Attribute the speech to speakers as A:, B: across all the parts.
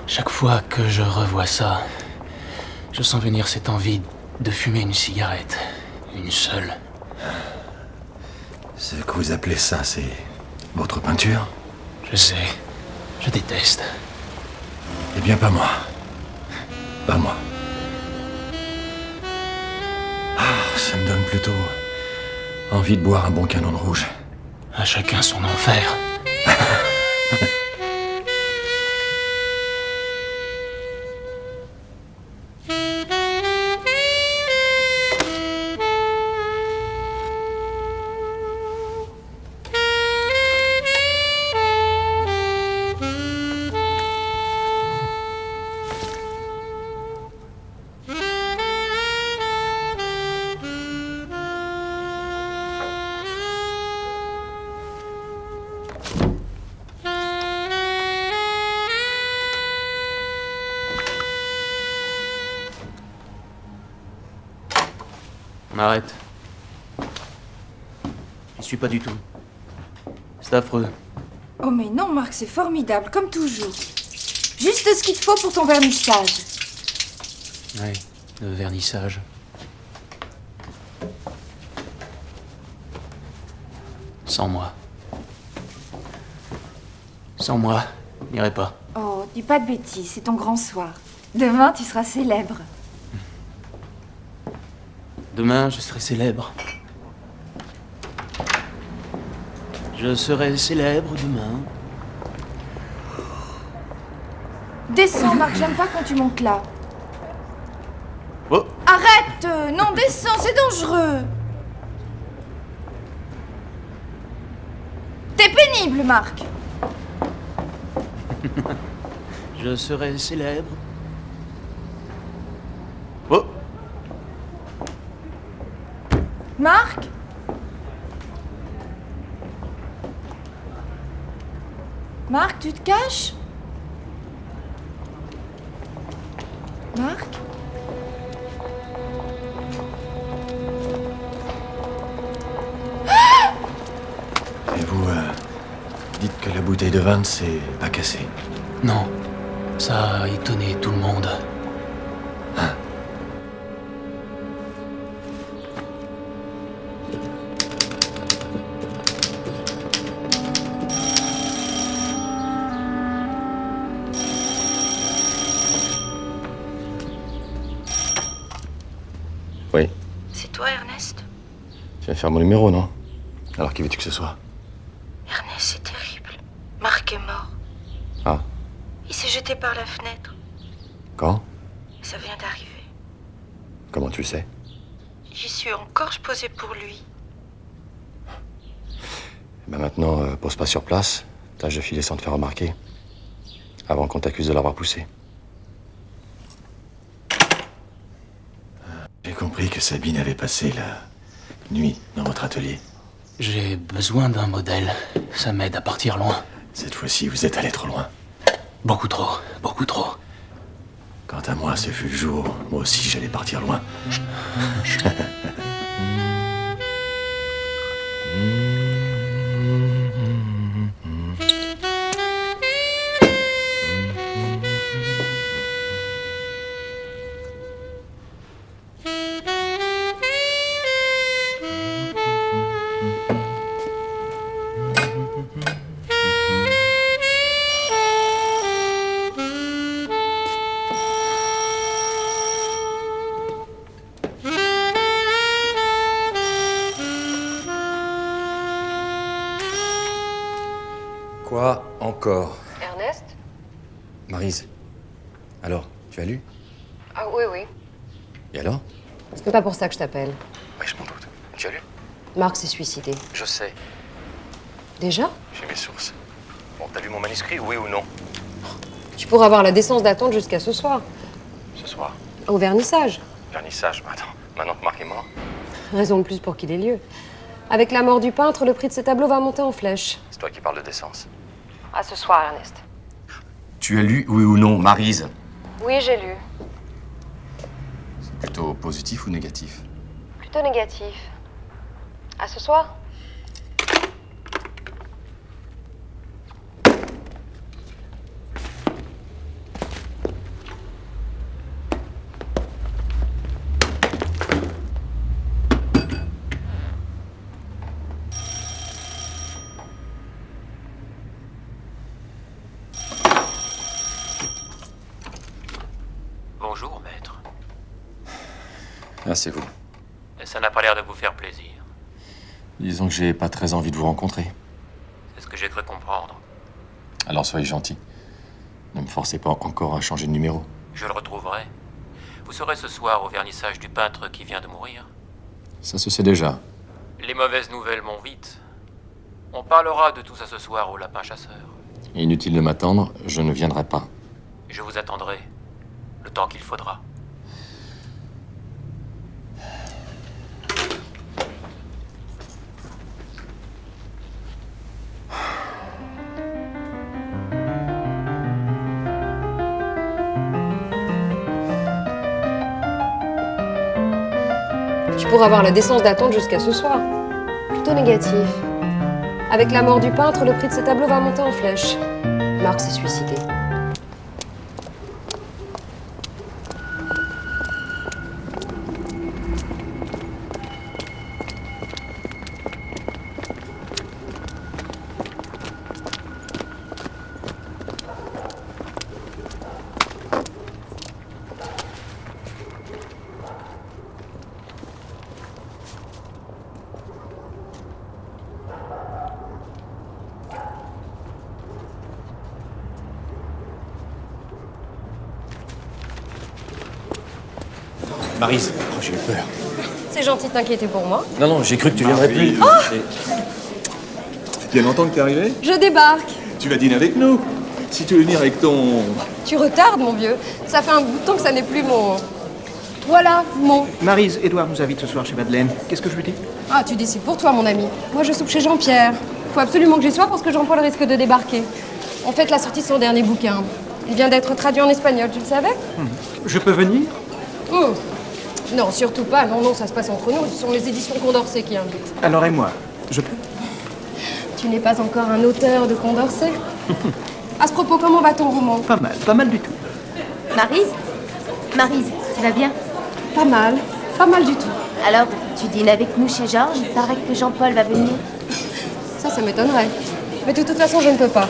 A: Chaque fois que je revois ça, je sens venir cette envie de fumer une cigarette. Une seule.
B: Ce que vous appelez ça, c'est votre peinture?
A: Je sais. Je déteste.
B: Eh bien, pas moi. Pas moi. Ça me donne plutôt envie de boire un bon canon de rouge.
A: À chacun son enfer. On arrête. J'y suis pas du tout. C'est affreux.
C: Oh mais non, Marc, c'est formidable, comme toujours. Juste ce qu'il te faut pour ton vernissage.
A: Ouais, le vernissage. Sans moi. Sans moi, n'irai pas.
C: Oh, dis pas de bêtises, c'est ton grand soir. Demain, tu seras célèbre.
A: Demain, je serai célèbre. Je serai célèbre demain.
C: Descends, Marc, j'aime pas quand tu montes là.
A: Oh!
C: Arrête! Non, descends, c'est dangereux. T'es pénible, Marc.
A: Je serai célèbre. Oh!
C: Marc? Marc, tu te caches? Marc?
B: Et vous, dites que la bouteille de vin, c'est pas cassé.
A: Non, ça a étonné tout le monde.
B: Oui.
C: C'est toi, Ernest?
B: Tu vas faire mon numéro, non? Alors qui veux-tu que ce soit?
C: Ernest, c'est terrible. Marc est mort.
B: Ah,
C: Il s'est jeté par la fenêtre.
B: quand?
C: Ça vient d'arriver.
B: Comment tu le sais?
C: J'y suis encore, je posais pour lui.
B: Ben maintenant, pose pas sur place. Tâche de filer sans te faire remarquer. Avant qu'on t'accuse de l'avoir poussé. J'ai compris que Sabine avait passé la nuit dans votre atelier.
A: J'ai besoin d'un modèle. Ça m'aide à partir loin.
B: Cette fois-ci, vous êtes allé trop loin.
A: Beaucoup trop, beaucoup trop.
B: Quant à moi, ce fut le jour. Moi aussi, j'allais partir loin. Quoi encore?
D: Ernest?
B: Maryse, alors, tu as lu?
D: Ah oui, oui.
B: Et alors?
D: Ce n'est pas pour ça que je t'appelle.
B: Oui, je m'en doute. Tu as lu?
D: Marc s'est suicidé.
B: Je sais,
D: Déjà?
B: j'ai mes sources. Bon, t'as lu mon manuscrit, oui ou non?
D: Tu pourras avoir la décence d'attendre jusqu'à ce soir.
B: Ce soir.
D: Au vernissage.
B: Vernissage, attends, maintenant que Marc est mort,
D: Raison de plus pour qu'il ait lieu. Avec la mort du peintre, le prix de ses tableaux va monter en flèche.
B: c'est toi qui parles de décence.
D: À ce soir, Ernest.
B: Tu as lu, oui ou non, Maryse?
D: Oui, j'ai lu.
B: C'est plutôt positif ou négatif?
D: Plutôt négatif. À ce soir?
A: Bonjour, maître.
B: Ah, c'est vous.
A: Et ça n'a pas l'air de vous faire plaisir.
B: Disons que j'ai pas très envie de vous rencontrer.
A: C'est ce que j'ai cru comprendre.
B: Alors soyez gentil. Ne me forcez pas encore à changer de numéro.
A: Je le retrouverai. Vous serez ce soir au vernissage du peintre qui vient de mourir.
B: Ça se sait déjà.
A: Les mauvaises nouvelles vont vite. On parlera de tout ça ce soir au lapin chasseur.
B: Inutile de m'attendre, je ne viendrai pas.
A: Je vous attendrai. Le temps qu'il faudra.
D: Tu pourras avoir la décence d'attendre jusqu'à ce soir. Plutôt négatif. Avec la mort du peintre, le prix de ces tableaux va monter en flèche. Marc s'est suicidé.
B: Maryse, j'ai eu peur.
D: C'est gentil de t'inquiéter pour moi.
B: Non, j'ai cru que tu viendrais plus.
E: Il y a longtemps que t'es arrivé?
D: Je débarque.
E: Tu vas dîner avec nous. Si tu veux venir avec ton...
D: Tu retardes, mon vieux. Ça fait un bout de temps que ça n'est plus mon... Voilà, mon...
F: Maryse, Édouard nous invite ce soir chez Madeleine. Qu'est-ce que je lui dis?
D: Ah, tu décides pour toi, mon ami. Moi, je soupe chez Jean-Pierre. Faut absolument que j'y sois parce que Jean-Paul risque de débarquer. On fête la sortie de son dernier bouquin. Il vient d'être traduit en espagnol, tu le savais?
F: Je peux venir?
D: Non, surtout pas. Non, ça se passe entre nous. Ce sont les éditions Condorcet qui invitent.
F: Alors et moi? Je peux?
D: Tu n'es pas encore un auteur de Condorcet? À ce propos, comment va ton roman?
F: Pas mal du tout.
G: Maryse, tu vas bien?
D: Pas mal du tout.
G: Alors, tu dînes avec nous chez Georges? Il paraît que Jean-Paul va venir.
D: Ça m'étonnerait. Mais de toute façon, je ne peux pas.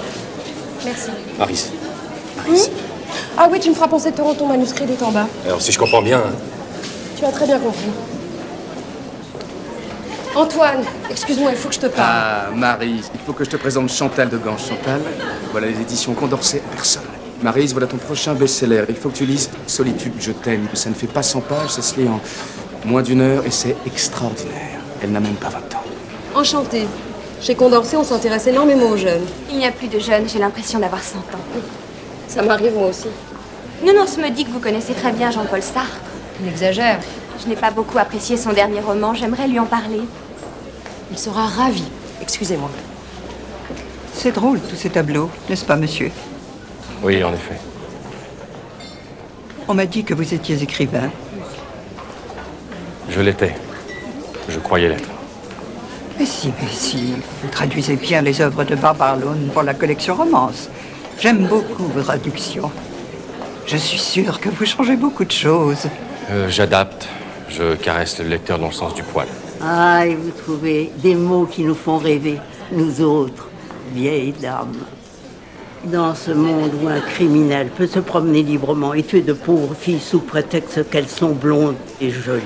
D: Merci.
B: Maryse.
D: Ah oui, tu me feras penser de te rendre ton manuscrit d'est en bas.
B: Alors si je comprends bien...
D: Tu as très bien compris. Antoine, excuse-moi, il faut que je te parle.
F: Ah, Maryse, il faut que je te présente Chantal de Gange. Chantal, voilà les éditions Condorcet à personne. Maryse, voilà ton prochain best-seller. Il faut que tu lises Solitude, je t'aime. Ça ne fait pas 100 pages, ça se lit en moins d'1 heure et c'est extraordinaire. Elle n'a même pas 20 ans.
D: Enchantée. Chez Condorcet, on s'intéresse énormément aux jeunes.
G: Il n'y a plus de jeunes, j'ai l'impression d'avoir 100 ans.
D: Ça m'arrive moi aussi.
G: Nounours me dit que vous connaissez très bien Jean-Paul Sartre.
D: Il exagère.
G: Je n'ai pas beaucoup apprécié son dernier roman, j'aimerais lui en parler.
D: Il sera ravi. Excusez-moi.
H: C'est drôle, tous ces tableaux, n'est-ce pas, monsieur?
B: Oui, en effet.
H: On m'a dit que vous étiez écrivain.
B: Je l'étais. Je croyais l'être.
H: Mais si, vous traduisez bien les œuvres de Barbara Lone pour la collection Romance. J'aime beaucoup vos traductions. Je suis sûre que vous changez beaucoup de choses.
B: J'adapte. Je caresse le lecteur dans le sens du poil.
I: Ah, et vous trouvez des mots qui nous font rêver, nous autres, vieilles dames. Dans ce monde où un criminel peut se promener librement et tuer de pauvres filles sous prétexte qu'elles sont blondes et jolies.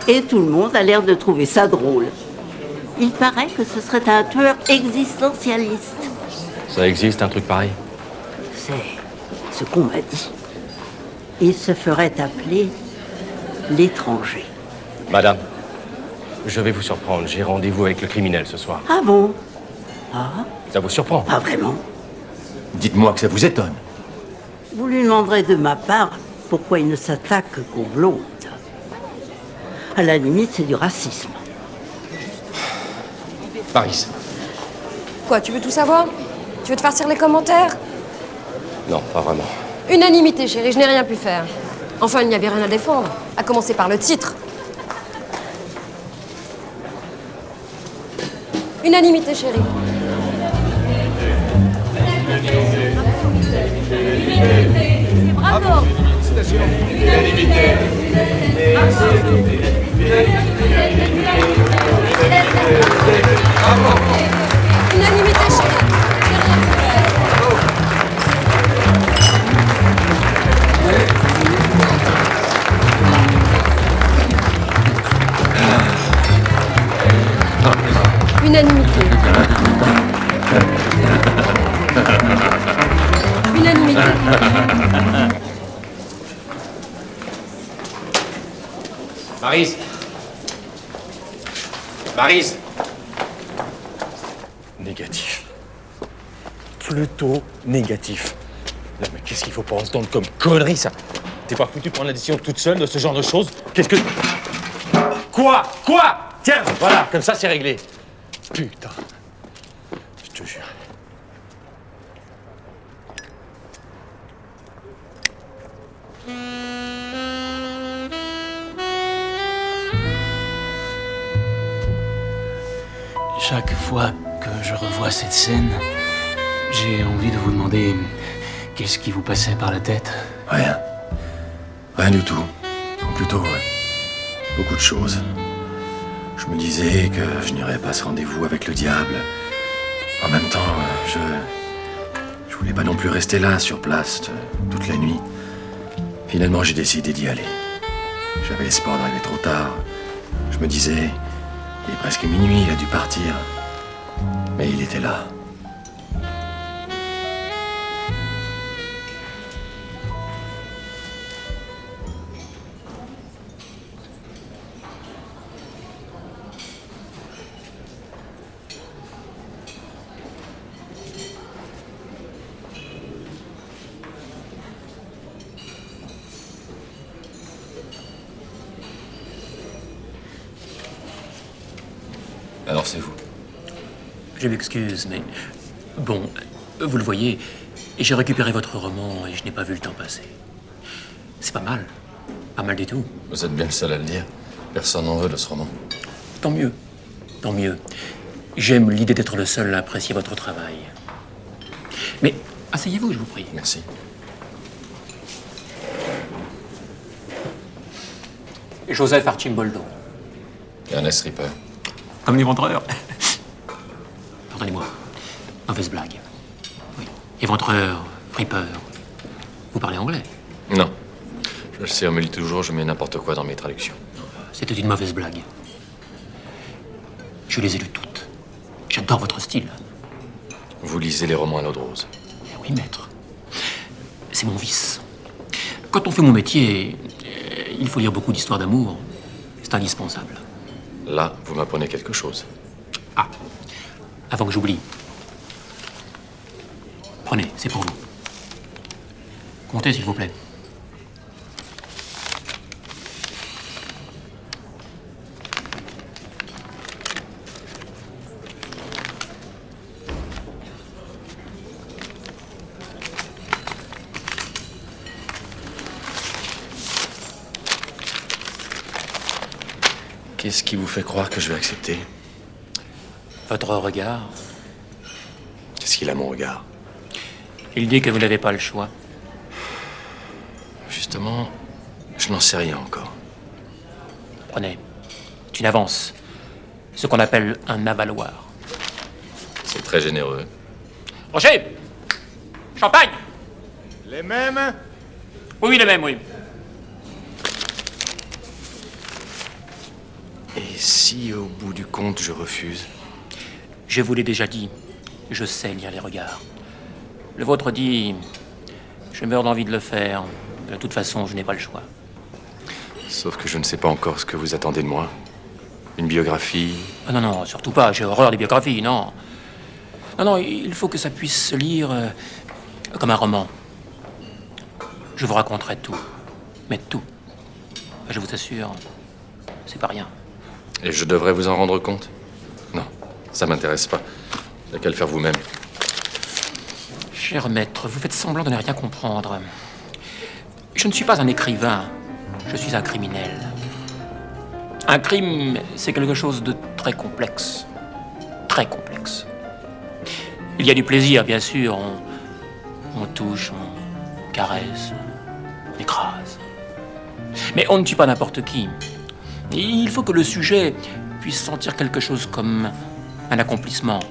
I: Et tout le monde a l'air de trouver ça drôle. Il paraît que ce serait un tueur existentialiste.
B: Ça existe, un truc pareil?
I: C'est ce qu'on m'a dit. Il se ferait appeler l'étranger.
B: Madame, je vais vous surprendre. J'ai rendez-vous avec le criminel ce soir.
I: Ah bon? Ah,
B: Ça vous surprend?
I: pas vraiment.
E: Dites-moi que ça vous étonne.
I: Vous lui demanderez de ma part pourquoi il ne s'attaque qu'aux blondes. À la limite, c'est du racisme.
B: Maryse.
D: Quoi, tu veux tout savoir? Tu veux te farcir les commentaires?
B: Non, pas vraiment.
D: Unanimité, chérie, je n'ai rien pu faire. Enfin, il n'y avait rien à défendre. À commencer par le titre. Unanimité, chérie.
G: Bravo!
D: Unanimité, chérie. J'ai rien pu faire.
B: Maryse. Maryse.
J: Négatif. Plutôt négatif. Non mais qu'est-ce qu'il faut pas entendre comme connerie, ça? T'es pas foutu prendre la décision toute seule de ce genre de choses? Qu'est-ce que... Quoi? Tiens, voilà, comme ça c'est réglé. Putain. Je te jure.
A: Chaque fois que je revois cette scène, j'ai envie de vous demander qu'est-ce qui vous passait par la tête.
B: Rien. Rien du tout. Ou plutôt, beaucoup de choses. Je me disais que je n'irais pas ce rendez-vous avec le diable. En même temps, je voulais pas non plus rester là, sur place, toute la nuit. Finalement, j'ai décidé d'y aller. J'avais l'espoir d'arriver trop tard. Je me disais, il est presque minuit, il a dû partir. Mais il était là. Alors c'est vous.
A: Je m'excuse, mais... Bon, vous le voyez, j'ai récupéré votre roman et je n'ai pas vu le temps passer. C'est pas mal. Pas mal du tout.
B: Vous êtes bien le seul à le dire. Personne n'en veut de ce roman.
A: Tant mieux. Tant mieux. J'aime l'idée d'être le seul à apprécier votre travail. Mais asseyez-vous, je vous prie.
B: Merci.
A: Joseph Archimboldo.
B: Ernest Ripper.
A: Comme l'éventreur. Pardonnez-moi. Mauvaise blague. Oui. Éventreur, Ripper. Vous parlez anglais?
B: Non. Je le sais, on me lit toujours, je mets n'importe quoi dans mes traductions.
A: C'était une mauvaise blague. Je les ai lues toutes. J'adore votre style.
B: Vous lisez les romans à l'eau de rose.
A: Oui, maître. C'est mon vice. Quand on fait mon métier, il faut lire beaucoup d'histoires d'amour. C'est indispensable.
B: Là, vous m'apprenez quelque chose.
A: Ah, avant que j'oublie. Prenez, c'est pour vous. Comptez, s'il vous plaît.
B: Qu'est-ce qui vous fait croire que je vais accepter?
A: Votre regard.
B: Qu'est-ce qu'il a, mon regard?
A: Il dit que vous n'avez pas le choix.
B: Justement, je n'en sais rien encore.
A: Prenez. C'est une avance. Ce qu'on appelle un avaloir.
B: C'est très généreux.
A: Rocher! Champagne!
J: Les mêmes?
A: Oui, les mêmes, oui.
B: Et si, au bout du compte, je refuse?
A: Je vous l'ai déjà dit, je sais lire les regards. Le vôtre dit, je meurs d'envie de le faire. De toute façon, je n'ai pas le choix.
B: Sauf que je ne sais pas encore ce que vous attendez de moi. Une biographie?
A: Ah non, non, surtout pas, j'ai horreur des biographies, non. Non, non, il faut que ça puisse se lire comme un roman. Je vous raconterai tout, mais tout. Je vous assure, c'est pas rien.
B: Et je devrais vous en rendre compte? Non, ça m'intéresse pas. Il n'y a qu'à le faire vous-même.
A: Cher maître, vous faites semblant de ne rien comprendre. Je ne suis pas un écrivain, je suis un criminel. Un crime, c'est quelque chose de très complexe. Très complexe. Il y a du plaisir, bien sûr. On touche, on caresse, on écrase. Mais on ne tue pas n'importe qui. Il faut que le sujet puisse sentir quelque chose comme un accomplissement.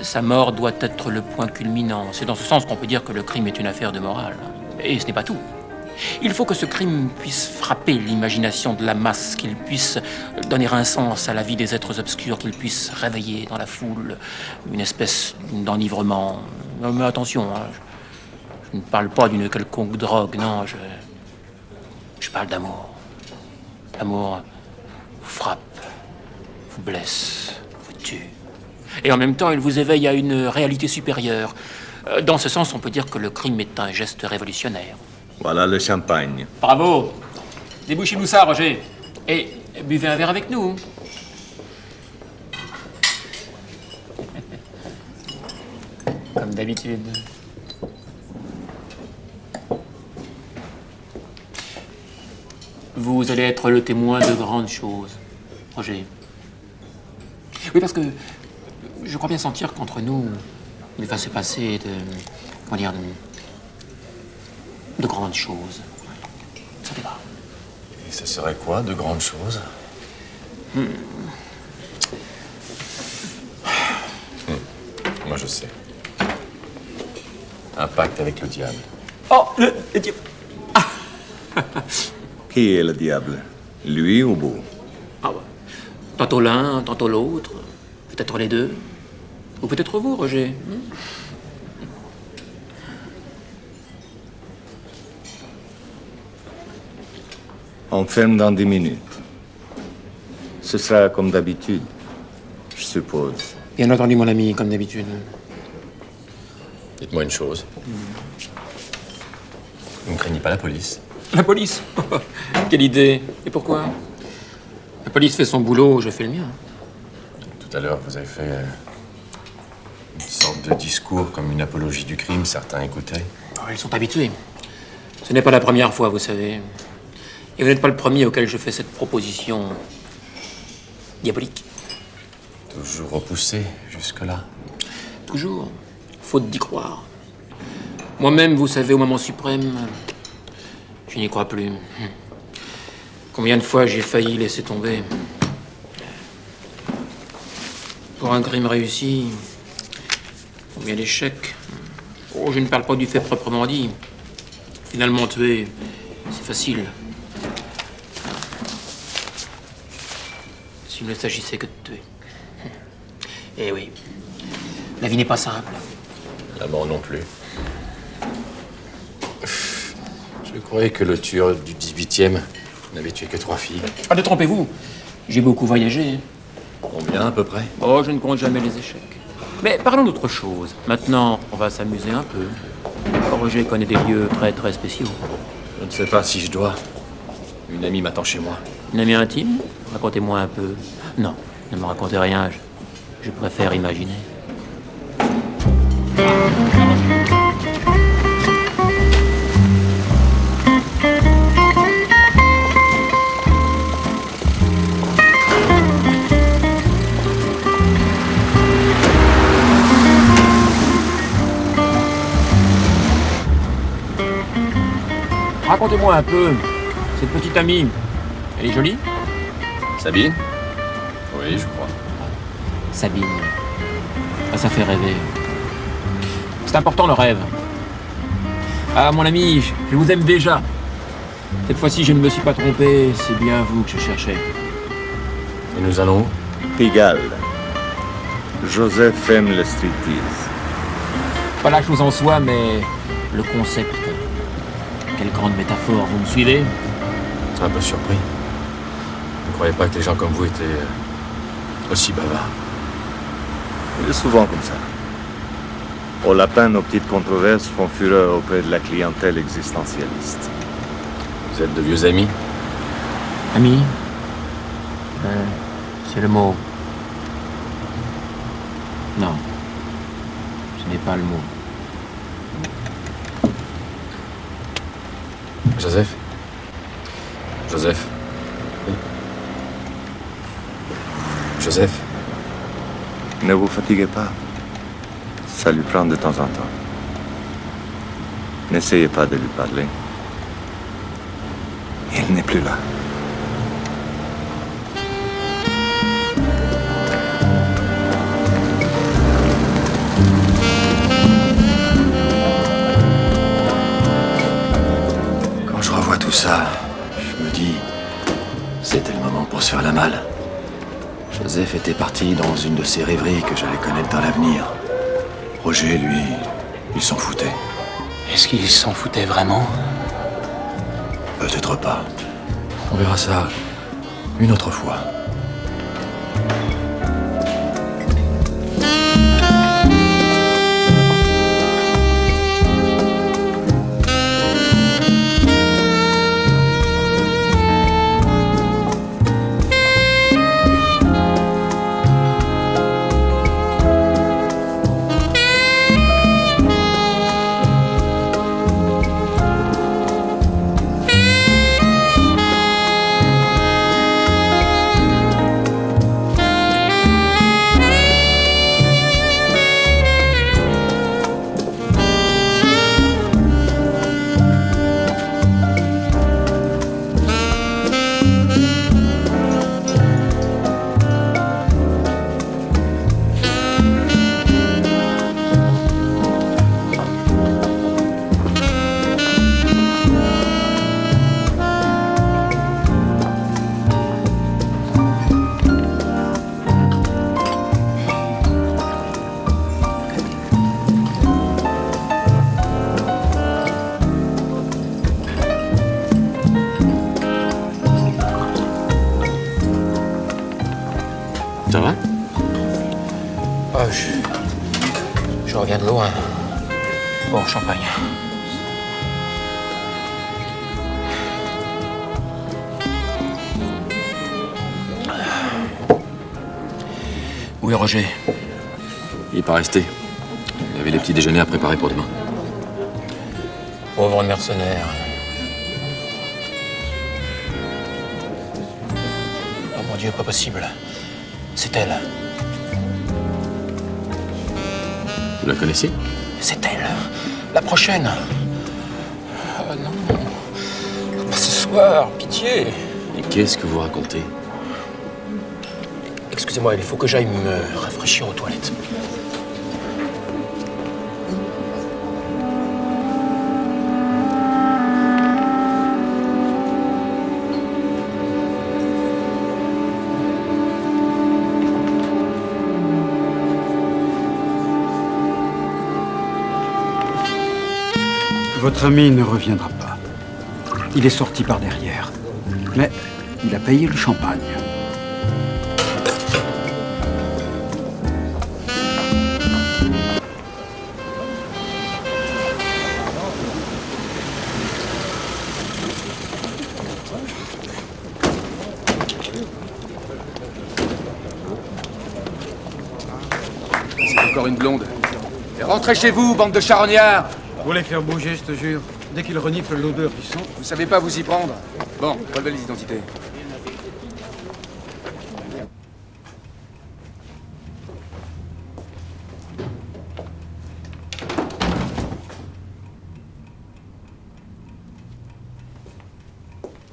A: Sa mort doit être le point culminant. C'est dans ce sens qu'on peut dire que le crime est une affaire de morale. Et ce n'est pas tout. Il faut que ce crime puisse frapper l'imagination de la masse, qu'il puisse donner un sens à la vie des êtres obscurs, qu'il puisse réveiller dans la foule une espèce d'enivrement. Mais attention, hein, Je ne parle pas d'une quelconque drogue, non, je parle d'amour. L'amour vous frappe, vous blesse, vous tue. Et en même temps, il vous éveille à une réalité supérieure. Dans ce sens, on peut dire que le crime est un geste révolutionnaire.
B: Voilà le champagne.
A: Bravo! Débouchez-nous ça, Roger. Et buvez un verre avec nous. Comme d'habitude. Vous allez être le témoin de grandes choses, Roger. Oui, parce que je crois bien sentir qu'entre nous, il va se passer de grandes choses. Ça va.
B: Et ce serait quoi, de grandes choses? Moi, je sais. Un pacte avec le diable.
A: Oh, le diable.
B: Qui est le diable? Lui ou vous?
A: Ah ouais. Tantôt l'un, tantôt l'autre. Peut-être les deux. Ou peut-être vous, Roger.
B: On ferme dans 10 minutes. Ce sera comme d'habitude, je suppose.
A: Bien entendu, mon ami, comme d'habitude.
B: Dites-moi une chose. Vous ne craignez pas la police?
A: La police? Quelle idée. Et pourquoi? La police fait son boulot, je fais le mien.
B: Tout à l'heure, vous avez fait une sorte de discours comme une apologie du crime. Certains écoutaient.
A: Oh, ils sont habitués. Ce n'est pas la première fois, vous savez. Et vous n'êtes pas le premier auquel je fais cette proposition diabolique.
B: Toujours repoussé jusque-là.
A: Toujours. Faute d'y croire. Moi-même, vous savez, au moment suprême, je n'y crois plus. Combien de fois j'ai failli laisser tomber. Pour un crime réussi, combien d'échecs. Oh, je ne parle pas du fait proprement dit. Finalement, tuer, c'est facile. S'il ne s'agissait que de tuer. Eh oui, la vie n'est pas simple.
B: La mort non plus. Je croyais que le tueur du 18e n'avait tué que 3 filles.
A: Ah, détrompez-vous, j'ai beaucoup voyagé.
B: Combien à peu près?
A: Oh, je ne compte jamais les échecs. Mais parlons d'autre chose. Maintenant, on va s'amuser un peu. Roger connaît des lieux très très spéciaux.
B: Je ne sais pas si je dois. Une amie m'attend chez moi.
A: Une amie intime? Racontez-moi un peu. Non, ne me racontez rien. Je préfère imaginer. Racontez-moi un peu. Cette petite amie, elle est jolie?
B: Sabine? Oui, je crois.
A: Sabine. Ah, ça fait rêver. C'est important le rêve. Ah, mon ami, je vous aime déjà. Cette fois-ci, je ne me suis pas trompé. C'est bien vous que je cherchais.
B: Et nous allons où? Pigalle. Joseph aime le striptease.
A: Pas la chose en soi, mais le concept. Quelle grande métaphore, vous me suivez?
B: Un peu surpris. Je ne croyais pas que les gens comme vous étaient aussi bavards. Il est souvent comme ça. Au lapin, nos petites controverses font fureur auprès de la clientèle existentialiste. Vous êtes de vieux amis?
A: Ami? C'est le mot. Non. Ce n'est pas le mot.
B: Joseph? Joseph? Oui. Joseph? Ne vous fatiguez pas. Ça lui prend de temps en temps. N'essayez pas de lui parler. Il n'est plus là. Quand je revois tout ça, je me dis, c'était le moment pour se faire la malle. Joseph était parti dans une de ces rêveries que j'allais connaître dans l'avenir. Roger, lui, il s'en foutait.
A: Est-ce qu'il s'en foutait vraiment?
B: Peut-être pas. On verra ça une autre fois. Ça va?
A: Oh, je reviens de loin. Bon, champagne. Où est Roger?
B: Il est pas resté. Il avait les petits déjeuners à préparer pour demain.
A: Pauvre mercenaire. Oh mon Dieu, pas possible. C'est elle.
B: Vous la connaissez?
A: C'est elle. La prochaine. Ah non. Pas ce soir, pitié.
B: Et qu'est-ce que vous racontez?
A: Excusez-moi, il faut que j'aille me rafraîchir aux toilettes.
K: Votre ami ne reviendra pas. Il est sorti par derrière. Mais il a payé le champagne.
F: C'est encore une blonde. Et rentrez chez vous, bande de charognards!
K: Pour les faire bouger, je te jure. Dès qu'ils reniflent l'odeur du sang.
F: Vous savez pas vous y prendre? Bon, relevez les identités.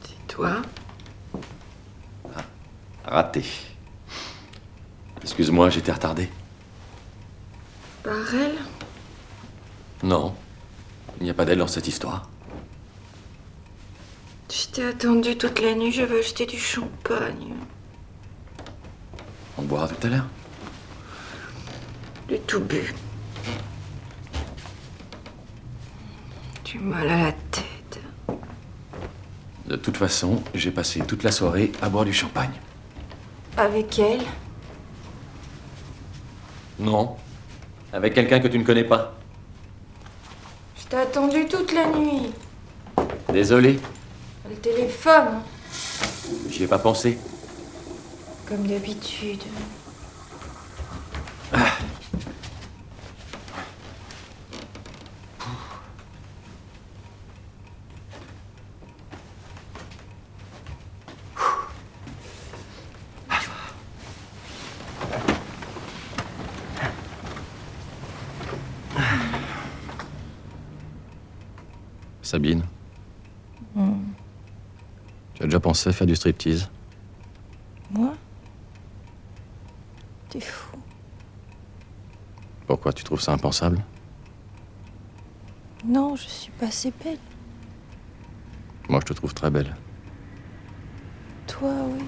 C: C'est toi?
B: Raté. Excuse-moi, j'étais retardé.
C: Par elle?
B: Non. Il n'y a pas d'elle dans cette histoire.
C: Je t'ai attendu toute la nuit, je veux acheter du champagne.
B: On boira tout à l'heure.
C: J'ai tout bu. J'ai mal à la tête.
B: De toute façon, j'ai passé toute la soirée à boire du champagne.
C: Avec elle?
B: Non. Avec quelqu'un que tu ne connais pas.
C: Je t'ai attendu toute la nuit.
B: Désolé,
C: Le téléphone,
B: j'y ai pas pensé.
C: comme d'habitude.
B: Sabine, tu as déjà pensé à faire du striptease?
C: Moi? T'es fou.
B: Pourquoi tu trouves ça impensable?
C: Non, je suis pas assez belle.
B: Moi, je te trouve très belle.
C: Toi, oui.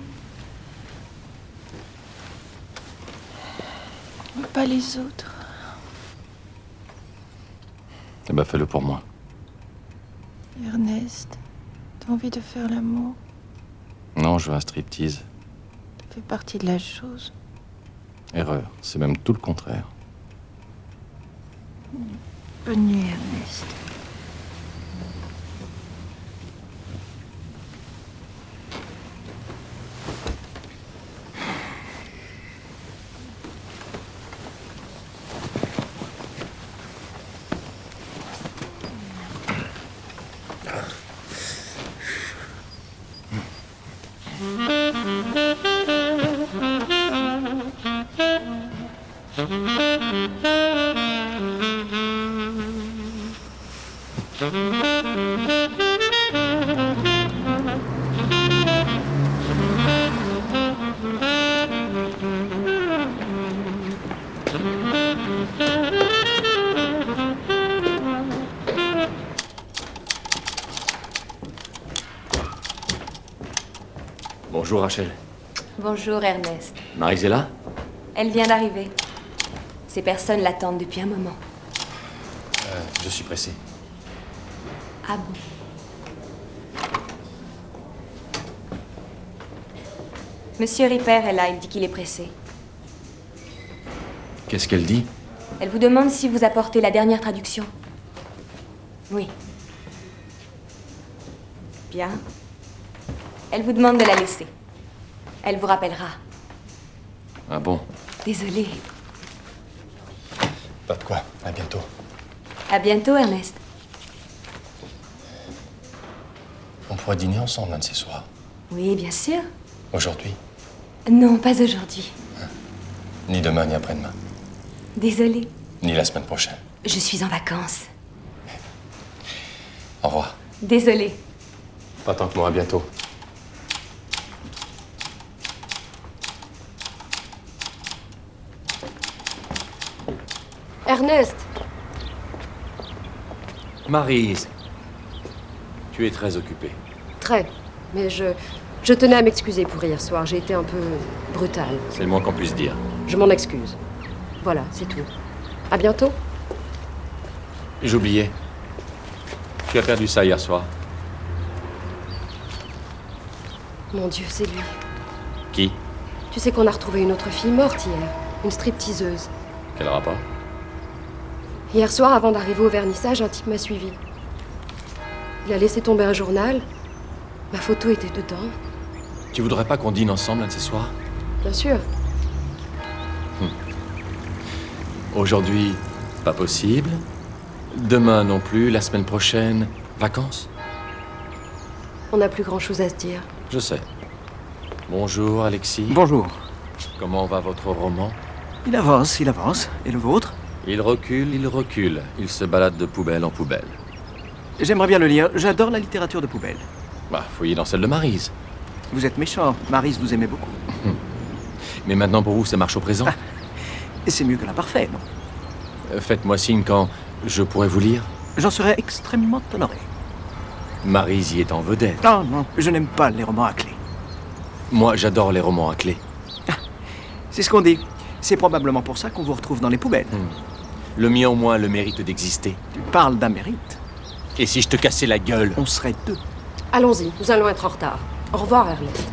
C: Mais pas les autres.
B: Eh ben, fais-le pour moi.
C: Ernest, t'as envie de faire l'amour?
B: Non, je veux un striptease.
C: Ça fait partie de la chose.
B: Erreur, c'est même tout le contraire.
C: Bonne nuit, Ernest.
B: Bonjour Rachel.
G: Bonjour Ernest.
B: Maryse est là?
G: Elle vient d'arriver. Ces personnes l'attendent depuis un moment.
B: Je suis pressé.
G: Ah bon? Monsieur Ripper est là, il dit qu'il est pressé.
B: Qu'est-ce qu'elle dit?
G: Elle vous demande si vous apportez la dernière traduction. Oui. Bien. Elle vous demande de la laisser. Elle vous rappellera.
B: Ah bon?
G: Désolée.
J: Pas de quoi. À bientôt.
G: À bientôt, Ernest.
J: On pourrait dîner ensemble un de ces soirs.
G: Oui, bien sûr.
J: Aujourd'hui.
G: Non, pas aujourd'hui.
J: Ni demain, ni après-demain.
G: Désolée.
J: Ni la semaine prochaine.
G: Je suis en vacances.
J: Au revoir.
G: Désolée.
J: Pas tant que moi, à bientôt.
D: Ernest,
B: Maryse, tu es très occupée.
D: très. Mais je tenais à m'excuser pour hier soir. J'ai été un peu brutale.
B: C'est le moins qu'on puisse dire.
D: Je m'en excuse. Voilà, c'est tout. À bientôt.
B: J'oubliais. Tu as perdu ça hier soir.
D: Mon Dieu, c'est lui.
B: Qui?
D: Tu sais qu'on a retrouvé une autre fille morte hier. Une stripteaseuse.
B: Quel rapport?
D: Hier soir, avant d'arriver au vernissage, un type m'a suivi. Il a laissé tomber un journal. Ma photo était dedans.
B: Tu voudrais pas qu'on dîne ensemble un de ces soirs?
D: Bien sûr.
B: Aujourd'hui, pas possible. Demain non plus. La semaine prochaine, vacances?
D: On n'a plus grand-chose à se dire.
B: Je sais. Bonjour Alexis.
K: Bonjour.
B: Comment va votre roman?
K: Il avance, il avance. Et le vôtre?
B: Il recule, il recule. Il se balade de poubelle en poubelle.
K: J'aimerais bien le lire. J'adore la littérature de poubelle.
B: Bah, fouillez dans celle de Maryse.
K: Vous êtes méchant. Maryse vous aimait beaucoup.
B: Mais maintenant pour vous, ça marche au présent.
K: Et c'est mieux que l'imparfait, non?
B: Faites-moi signe quand je pourrais vous lire.
K: J'en serais extrêmement honoré.
B: Maryse y est en vedette.
K: Non, non, je n'aime pas les romans à clé.
B: Moi, j'adore les romans à clé.
K: C'est ce qu'on dit. C'est probablement pour ça qu'on vous retrouve dans les poubelles.
B: Le mien, au moins, a le mérite d'exister.
K: Tu parles d'un mérite.
B: Et si je te cassais la gueule?
K: On serait deux.
D: Allons-y, nous allons être en retard. Au revoir, Ernest.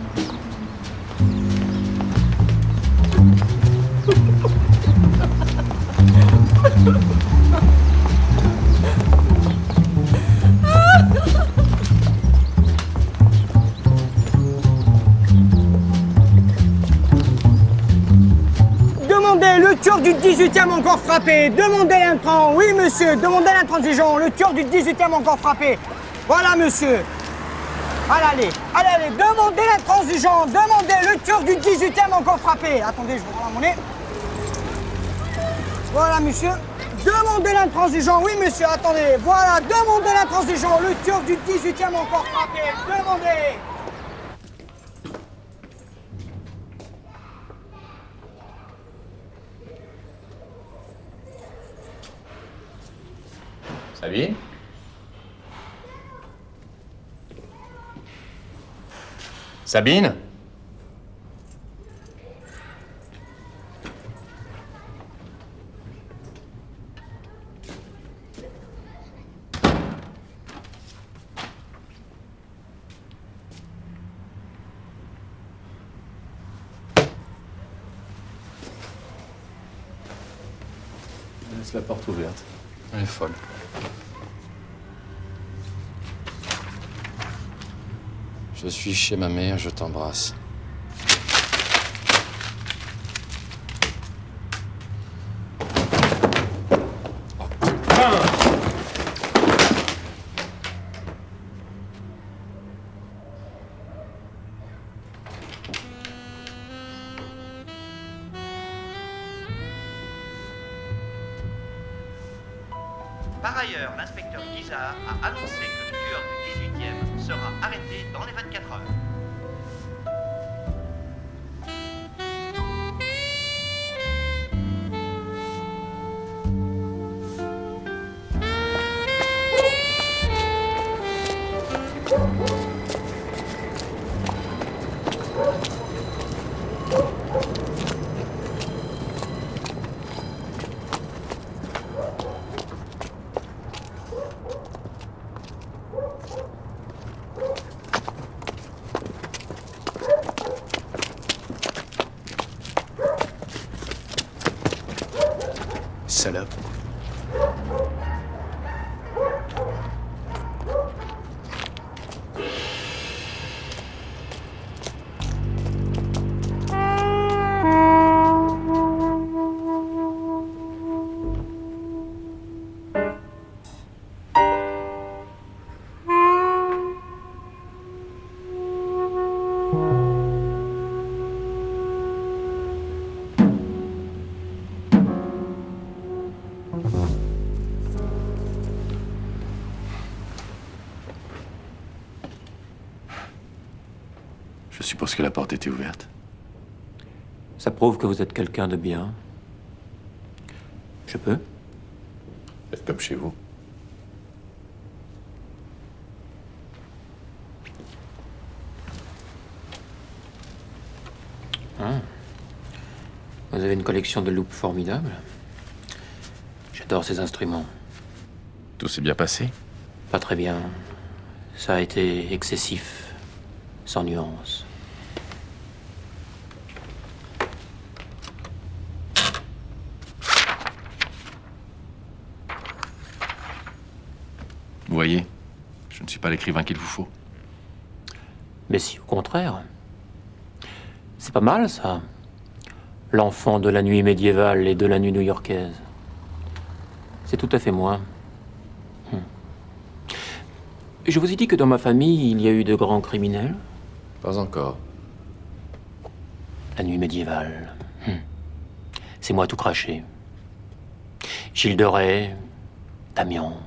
L: Demandez le Turc du 18e encore frappé. Demandez l'intrant. Oui, monsieur. Demandez l'intransigeant. Le Turc du 18e encore frappé. Voilà, monsieur. Allez, allez, allez. Demandez l'intransigeant. Demandez le Turc du 18e encore frappé. Attendez, je vous rends la monnaie. Voilà, monsieur. Demandez l'intransigeant. Oui, monsieur. Attendez. Voilà. Demandez l'intransigeant. Le Turc du 18e encore frappé. Demandez.
B: Sabine? Sabine? Laisse la porte ouverte. Elle est folle. Je suis chez ma mère, je t'embrasse.
M: Par ailleurs, l'inspecteur Guizard a annoncé que le tueur du 18e sera arrêté dans les 24 heures.
F: Salope.
B: Je suppose que la porte était ouverte.
A: Ça prouve que vous êtes quelqu'un de bien. Je peux?
B: Faites comme chez vous.
A: Ah. Vous avez une collection de loupes formidable. J'adore ces instruments.
B: Tout s'est bien passé?
A: Pas très bien. Ça a été excessif, sans nuance.
B: Vous voyez, je ne suis pas l'écrivain qu'il vous faut.
A: Mais si, au contraire. C'est pas mal, ça. L'enfant de la nuit médiévale et de la nuit new-yorkaise. C'est tout à fait moi. Je vous ai dit que dans ma famille, il y a eu de grands criminels?
B: Pas encore.
A: La nuit médiévale. C'est moi tout craché. Gilles de Rais, Damian,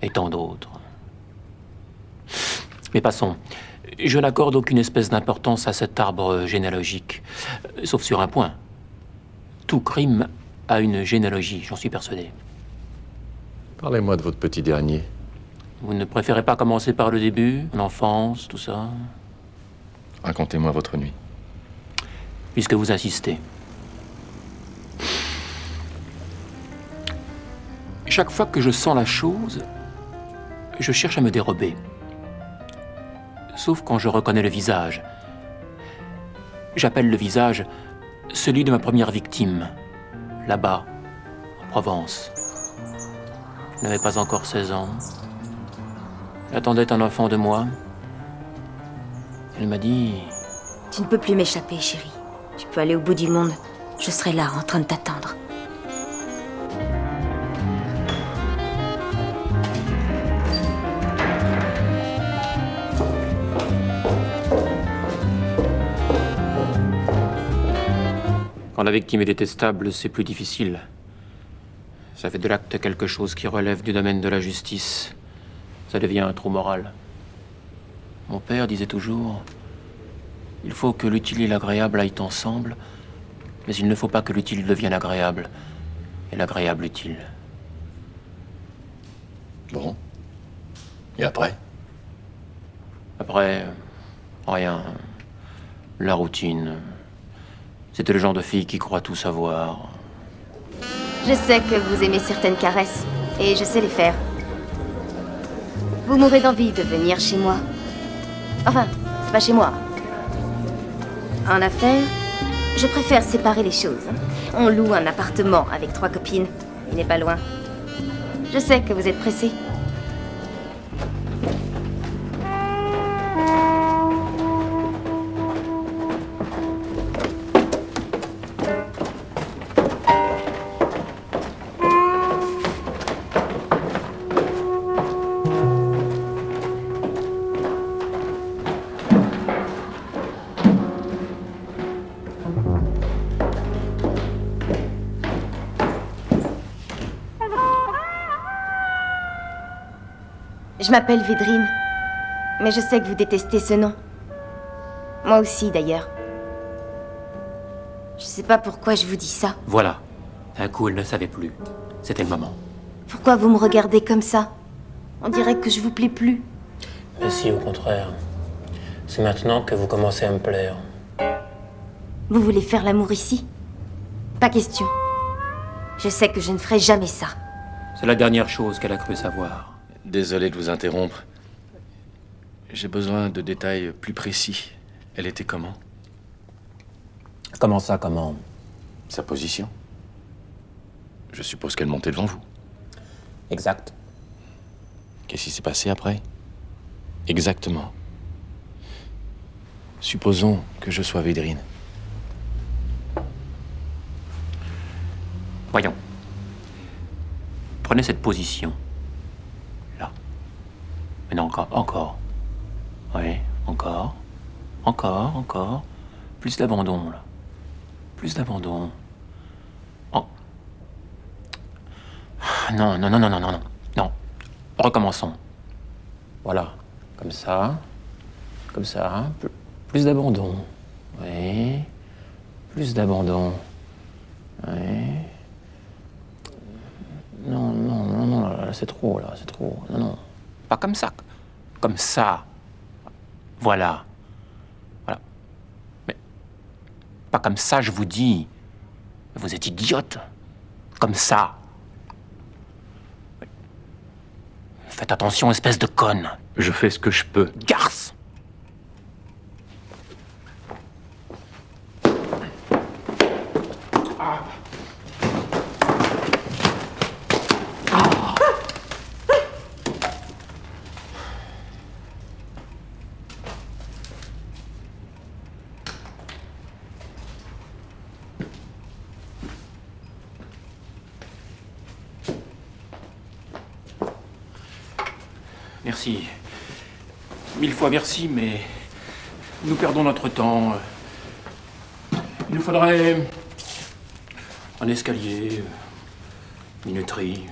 A: et tant d'autres. Mais passons. Je n'accorde aucune espèce d'importance à cet arbre généalogique, sauf sur un point. Tout crime a une généalogie, j'en suis persuadé.
B: Parlez-moi de votre petit dernier.
A: Vous ne préférez pas commencer par le début, l'enfance, tout ça?
B: Racontez-moi votre nuit.
A: Puisque vous insistez. Chaque fois que je sens la chose, je cherche à me dérober. Sauf quand je reconnais le visage. J'appelle le visage celui de ma première victime, là-bas, en Provence. Je n'avais pas encore 16 ans. J'attendais un enfant de moi. Elle m'a dit...
G: Tu ne peux plus m'échapper, chérie. Tu peux aller au bout du monde. Je serai là, en train de t'attendre.
A: Quand la victime est détestable, c'est plus difficile. Ça fait de l'acte quelque chose qui relève du domaine de la justice. Ça devient un trou moral. Mon père disait toujours... Il faut que l'utile et l'agréable aillent ensemble, mais il ne faut pas que l'utile devienne agréable, et l'agréable utile.
B: Bon. Et après?
A: Après, rien. La routine. C'était le genre de fille qui croit tout savoir.
G: Je sais que vous aimez certaines caresses, et je sais les faire. Vous mourrez d'envie de venir chez moi. Enfin, c'est pas chez moi. En affaires, je préfère séparer les choses. On loue un appartement avec 3 copines. Il n'est pas loin. Je sais que vous êtes pressé. Je m'appelle Védrine, mais je sais que vous détestez ce nom. Moi aussi, d'ailleurs. Je sais pas pourquoi je vous dis ça.
A: Voilà. D'un coup, elle ne savait plus. C'était le moment.
G: Pourquoi vous me regardez comme ça? On dirait que je vous plais plus.
A: Mais si, au contraire. C'est maintenant que vous commencez à me plaire.
G: Vous voulez faire l'amour ici? Pas question. Je sais que je ne ferai jamais ça.
A: C'est la dernière chose qu'elle a cru savoir.
B: Désolé de vous interrompre. J'ai besoin de détails plus précis. Elle était comment?
A: Comment ça, comment?
B: Sa position. Je suppose qu'elle montait devant vous.
A: Exact.
B: Qu'est-ce qui s'est passé après? Exactement. Supposons que je sois Védrine.
A: Voyons. Prenez cette position. Là. Mais non, encore. Oui, encore. Encore. Plus d'abandon, là. Plus d'abandon. Oh. Non. Non. Recommençons. Voilà. Comme ça. Plus d'abandon. Oui. Plus d'abandon. Oui. Non, là, c'est trop, c'est trop. Non. Pas comme ça. Comme ça. Voilà. Mais pas comme ça, je vous dis. Vous êtes idiote. Comme ça. Faites attention, espèce de conne.
B: Je fais ce que je peux.
A: Garce. Merci. 1000 fois merci, mais nous perdons notre temps. Il nous faudrait un escalier, minuterie.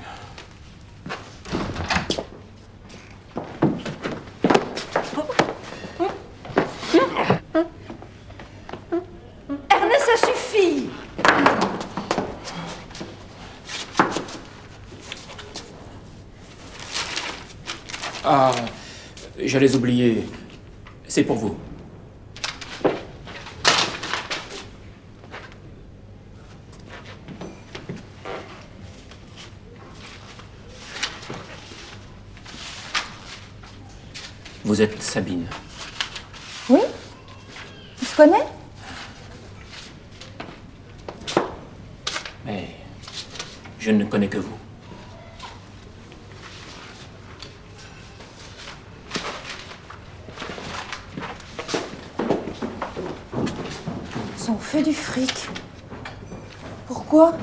C: Ernest, ça suffit!
A: Ah, j'allais oublier. C'est pour vous. Vous êtes Sabine.
C: Oui? On se connaît?
A: Mais je ne connais que vous.
C: On fait du fric. Pourquoi?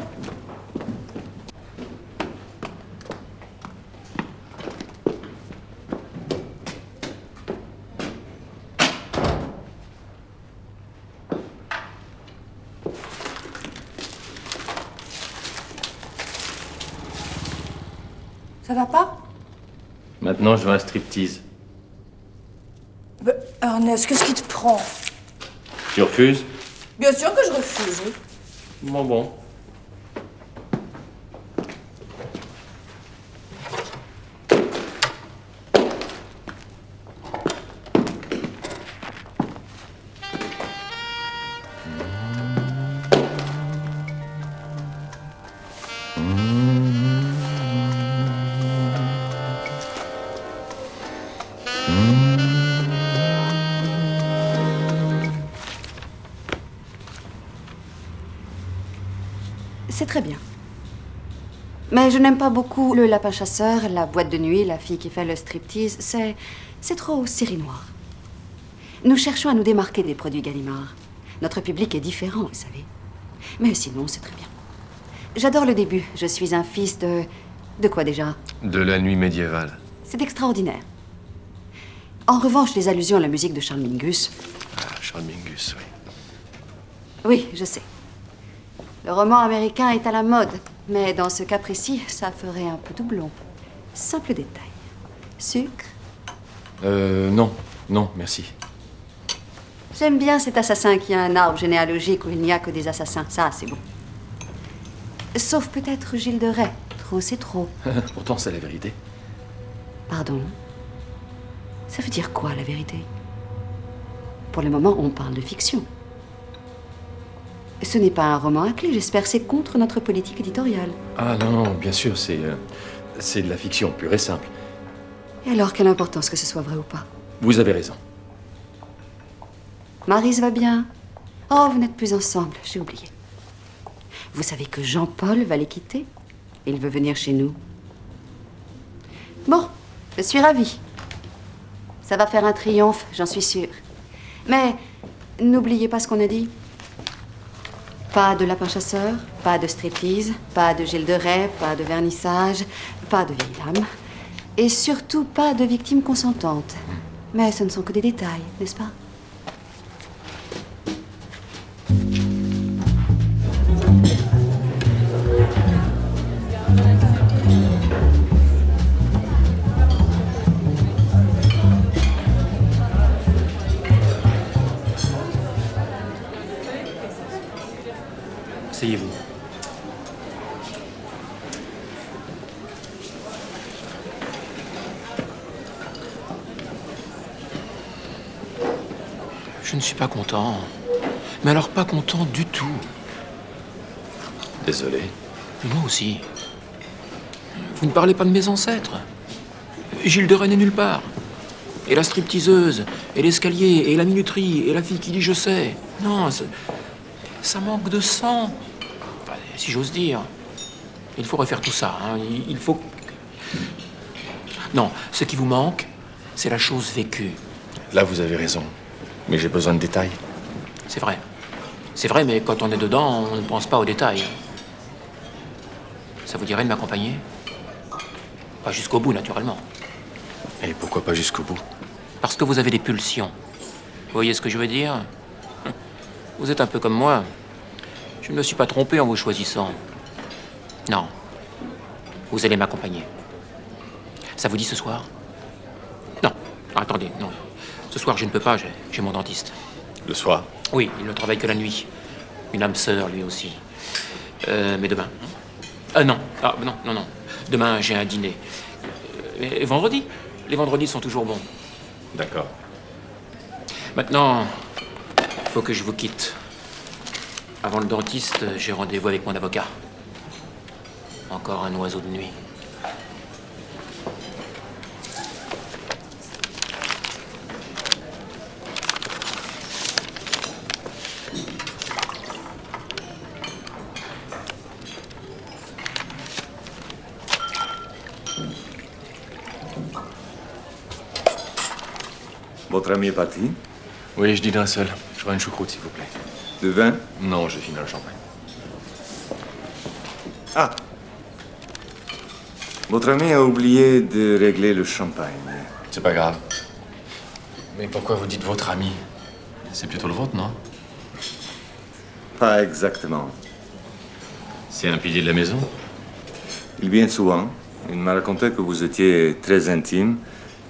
C: Ça va pas?
B: Maintenant, je veux un striptease.
C: Ernest, qu'est-ce qui te prend?
B: Tu refuses?
C: Bien sûr que je refuse, oui.
A: Bon.
C: C'est très bien.
N: Mais je n'aime pas beaucoup le lapin chasseur, la boîte de nuit, la fille qui fait le striptease. C'est trop série noire. Nous cherchons à nous démarquer des produits Gallimard. Notre public est différent, vous savez. Mais sinon, c'est très bien. J'adore le début. Je suis un fils de... De quoi déjà?
B: De la nuit médiévale.
N: C'est extraordinaire. En revanche, les allusions à la musique de Charles Mingus...
B: Ah, Charles Mingus, oui.
N: Oui, je sais. Le roman américain est à la mode. Mais dans ce cas précis, ça ferait un peu doublon. Simple détail. Sucre?
B: Non. Non, merci.
N: J'aime bien cet assassin qui a un arbre généalogique où il n'y a que des assassins. Ça, c'est bon. Sauf peut-être Gilles de Rais. Trop, c'est trop.
B: Pourtant, c'est la vérité.
N: Pardon? Ça veut dire quoi, la vérité? Pour le moment, on parle de fiction. Ce n'est pas un roman à clé, j'espère. C'est contre notre politique éditoriale.
B: Ah non, non, bien sûr, c'est de la fiction pure et simple.
N: Et alors, quelle importance que ce soit vrai ou pas?
B: Vous avez raison.
N: Maryse va bien? Oh, vous n'êtes plus ensemble, j'ai oublié. Vous savez que Jean-Paul va les quitter? Il veut venir chez nous. Bon, je suis ravie. Ça va faire un triomphe, j'en suis sûre. Mais n'oubliez pas ce qu'on a dit. Pas de lapin chasseur, pas de striptease, pas de Gilles de Rais, pas de vernissage, pas de vieille dame. Et surtout pas de victimes consentantes. Mais ce ne sont que des détails, n'est-ce pas?
A: Asseyez-vous. Je ne suis pas content. Mais alors pas content du tout.
B: Désolé.
A: Moi aussi. Vous ne parlez pas de mes ancêtres. Gilles de Rais n'est nulle part. Et la stripteaseuse, et l'escalier, et la minuterie, et la fille qui dit je sais. Non, ça manque de sang. Enfin, si j'ose dire. Il faut refaire tout ça. Hein. Il faut... Non, ce qui vous manque, c'est la chose vécue.
B: Là, vous avez raison. Mais j'ai besoin de détails.
A: C'est vrai. C'est vrai, mais quand on est dedans, on ne pense pas aux détails. Ça vous dirait de m'accompagner? Pas jusqu'au bout, naturellement.
B: Et pourquoi pas jusqu'au bout?
A: Parce que vous avez des pulsions. Vous voyez ce que je veux dire? Vous êtes un peu comme moi. Je ne me suis pas trompé en vous choisissant. Non. Vous allez m'accompagner. Ça vous dit ce soir? Non. Attendez, non. Ce soir, je ne peux pas, j'ai mon dentiste.
B: Le soir?
A: Oui, il ne travaille que la nuit. Une âme sœur, lui aussi. Mais demain? Non. Ah, non. Demain, j'ai un dîner. Et vendredi? Les vendredis sont toujours bons.
B: D'accord.
A: Maintenant, il faut que je vous quitte. Avant le dentiste, j'ai rendez-vous avec mon avocat. Encore un oiseau de nuit.
B: Votre ami est parti? Oui, je dînerai seul. J'aurai une choucroute, s'il vous plaît.
E: De vin?
B: Non, je finis le champagne.
E: Ah! Votre ami a oublié de régler le champagne.
B: C'est pas grave. Mais pourquoi vous dites votre ami? C'est plutôt le vôtre, non?
E: Pas exactement.
B: C'est un pilier de la maison?
E: Il vient souvent. Il m'a raconté que vous étiez très intime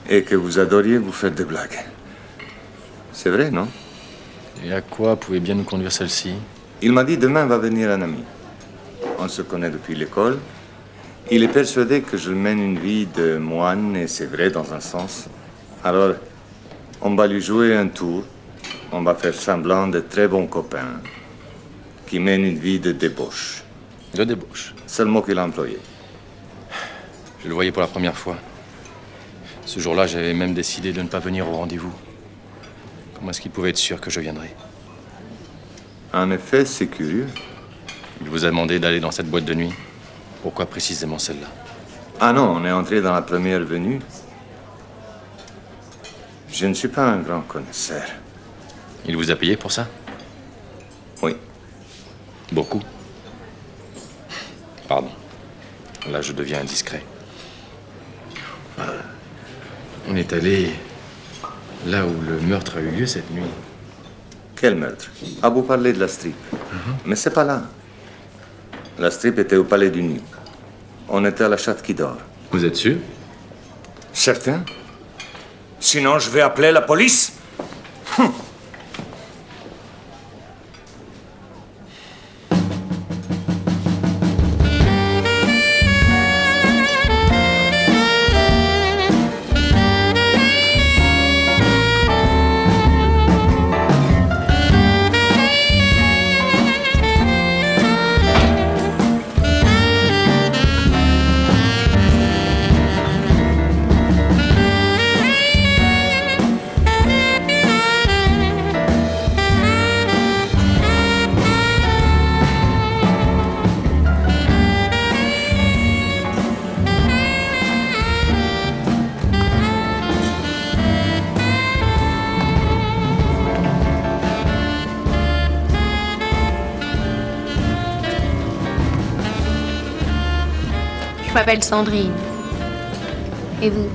E: et que vous adoriez vous faire des blagues. C'est vrai, non?
B: Et à quoi pouvait bien nous conduire celle-ci?
E: Il m'a dit demain va venir un ami. On se connaît depuis l'école. Il est persuadé que je mène une vie de moine, et c'est vrai dans un sens. Alors, on va lui jouer un tour. On va faire semblant de très bons copains qui mènent une vie de débauche.
B: De débauche?
E: C'est le mot qu'il a employé.
B: Je le voyais pour la première fois. Ce jour-là, j'avais même décidé de ne pas venir au rendez-vous. Comment est-ce qu'il pouvait être sûr que je viendrais?
E: En effet, c'est curieux.
B: Il vous a demandé d'aller dans cette boîte de nuit Pourquoi précisément celle-là?
E: Ah non, on est entré dans la première venue. Je ne suis pas un grand connaisseur.
B: Il vous a payé pour ça?
E: Oui.
B: Beaucoup? Pardon. Là, je deviens indiscret. On est allé là où le meurtre a eu lieu cette nuit.
E: Quel meurtre? Ah, vous parlez de la strip. Mais c'est pas là. La strip était au Palais du Nuit. On était à la Chatte qui dort.
B: Vous êtes sûr?
E: Certain. Sinon, je vais appeler la police.
O: Je m'appelle Sandrine. Et vous?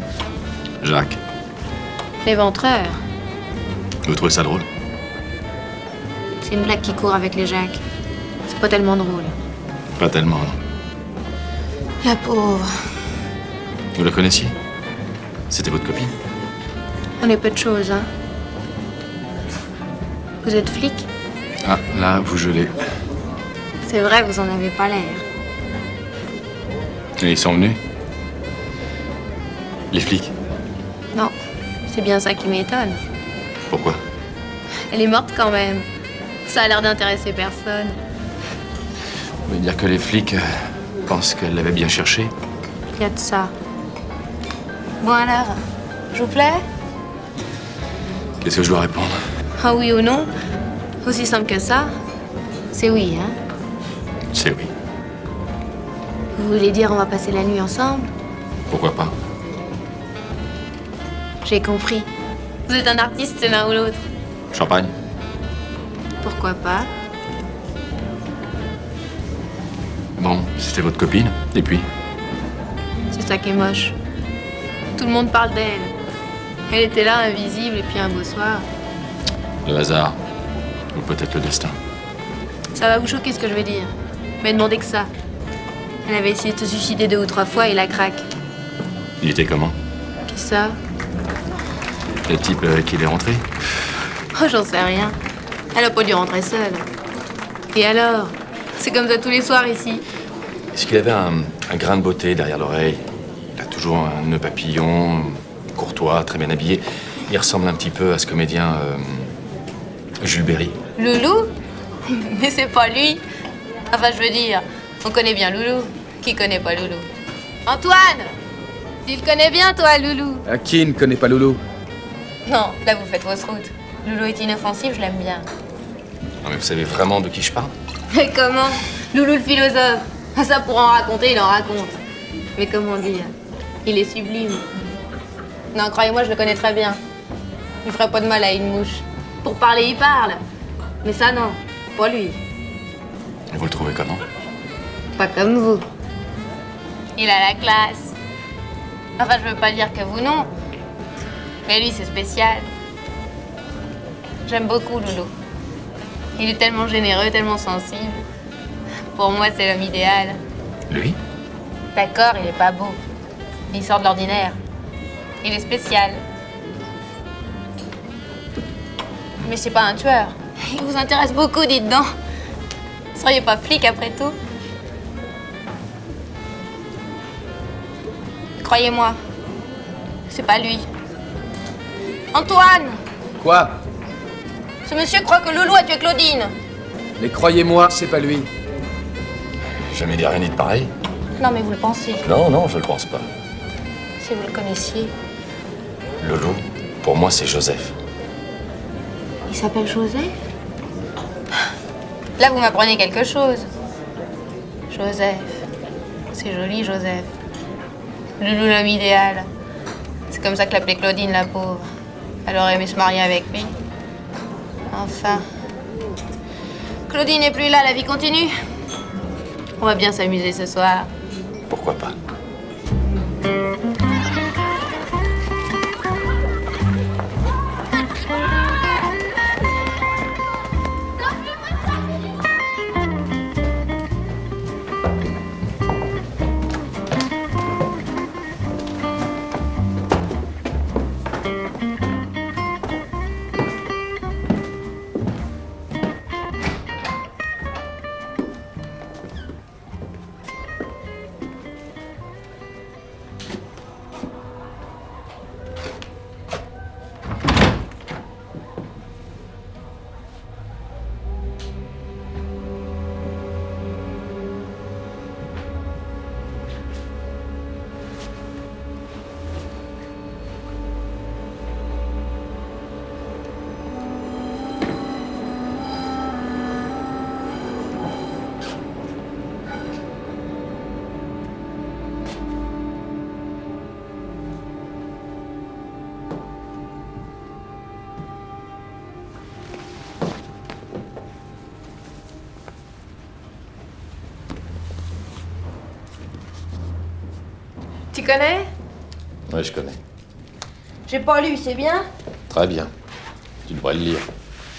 B: Jacques.
O: L'éventreur.
B: Vous trouvez ça drôle?
O: C'est une blague qui court avec les Jacques. C'est pas tellement drôle.
B: Pas tellement, non.
O: La pauvre.
B: Vous la connaissiez? C'était votre copine?
O: On est peu de choses, hein. Vous êtes flic?
B: Ah, là, vous gelez.
O: C'est vrai, vous en avez pas l'air.
B: Et ils sont venus? Les flics?
O: Non, c'est bien ça qui m'étonne.
B: Pourquoi?
O: Elle est morte quand même. Ça a l'air d'intéresser personne.
B: Vous voulez dire que les flics pensent qu'elle l'avait bien cherché?
O: Il y a de ça. Bon alors, je vous plais?
B: Qu'est-ce que je dois répondre?
O: Ah oui ou non? Aussi simple que ça? C'est oui, hein?
B: C'est oui.
O: Vous voulez dire on va passer la nuit ensemble?
B: Pourquoi pas?
O: J'ai compris. Vous êtes un artiste l'un ou l'autre.
B: Champagne?
O: Pourquoi pas?
B: Bon, c'était votre copine, et puis?
O: C'est ça qui est moche. Tout le monde parle d'elle. Elle était là, invisible, et puis un beau soir.
B: Le hasard. Ou peut-être le destin.
O: Ça va vous choquer ce que je vais dire. Mais demandez que ça. Elle avait essayé de se suicider 2 ou 3 fois et la craque.
B: Il était comment?
O: Qui ça?
B: Le type avec qui il est rentré?
O: Oh, j'en sais rien. Elle a pas dû rentrer seule. Et alors? C'est comme ça tous les soirs ici.
B: Est-ce qu'il avait un grain de beauté derrière l'oreille? Il a toujours un nœud papillon, courtois, très bien habillé. Il ressemble un petit peu à ce comédien Jules Berry.
O: Loulou? Mais c'est pas lui. Enfin, je veux dire, on connaît bien Loulou. Qui connaît pas Loulou? Antoine! Tu le connais bien, toi, Loulou?
F: Qui ne connaît pas Loulou?
O: Non, là, vous faites fausse route. Loulou est inoffensif, je l'aime bien.
B: Non, mais vous savez vraiment de qui je parle?
O: Mais comment? Loulou le philosophe. Ça, pour en raconter, il en raconte. Mais comment dire? Il est sublime. Non, croyez-moi, je le connais très bien. Il ferait pas de mal à une mouche. Pour parler, il parle. Mais ça, non. Pas lui.
B: Et vous le trouvez comment?
O: Pas comme vous. Il a la classe. Enfin, je veux pas dire que vous, non. Mais lui, c'est spécial. J'aime beaucoup Loulou. Il est tellement généreux, tellement sensible. Pour moi, c'est l'homme idéal.
B: Lui?
O: D'accord, il est pas beau. Il sort de l'ordinaire. Il est spécial. Mais c'est pas un tueur. Il vous intéresse beaucoup, dites donc. Vous seriez pas flic après tout? Croyez-moi, c'est pas lui. Antoine!
F: Quoi?
O: Ce monsieur croit que Loulou a tué Claudine.
F: Mais croyez-moi, c'est pas lui.
B: Jamais dit rien ni de pareil.
O: Non, mais vous le pensez.
B: Non, non, je le pense pas.
O: Si vous le connaissiez.
B: Loulou, pour moi, c'est Joseph.
O: Il s'appelle Joseph? Là, vous m'apprenez quelque chose. Joseph. C'est joli, Joseph. Loulou l'homme idéal. C'est comme ça que l'appelait Claudine, la pauvre. Elle aurait aimé se marier avec lui. Enfin. Claudine n'est plus là, la vie continue. On va bien s'amuser ce soir.
B: Pourquoi pas?
O: Tu connais?
B: Ouais, je connais.
O: J'ai pas lu, c'est bien?
B: Très bien. Tu devrais le lire.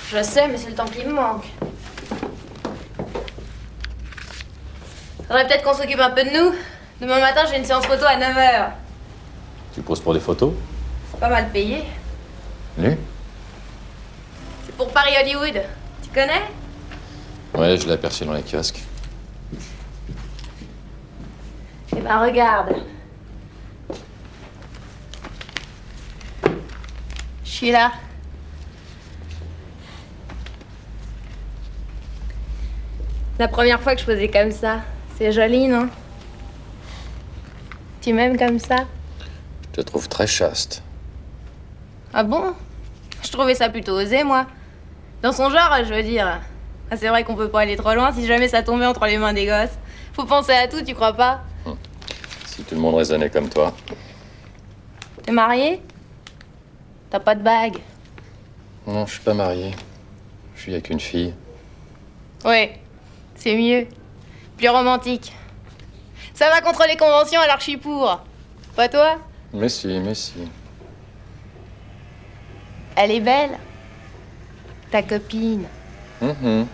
O: Je sais, mais c'est le temps qui me manque. Faudrait peut-être qu'on s'occupe un peu de nous. Demain matin, j'ai une séance photo à 9h.
B: Tu poses pour des photos?
O: C'est pas mal payé.
B: Nu?
O: C'est pour Paris Hollywood. Tu connais?
B: Ouais, je l'ai aperçu dans les kiosques.
O: Eh ben, regarde. Je suis là. La première fois que je posais comme ça. C'est joli, non? Tu m'aimes comme ça?
B: Je te trouve très chaste.
O: Ah bon? Je trouvais ça plutôt osé, moi. Dans son genre, je veux dire. Ah, c'est vrai qu'on peut pas aller trop loin si jamais ça tombait entre les mains des gosses. Faut penser à tout, tu crois pas?
B: Si tout le monde raisonnait comme toi.
O: T'es marié? T'as pas de bague?
B: Non, je suis pas marié. Je suis avec une fille.
O: Ouais, c'est mieux. Plus romantique. Ça va contre les conventions, alors je suis pour. Pas toi?
B: Mais si, mais si.
O: Elle est belle. Ta copine.
B: Mhm.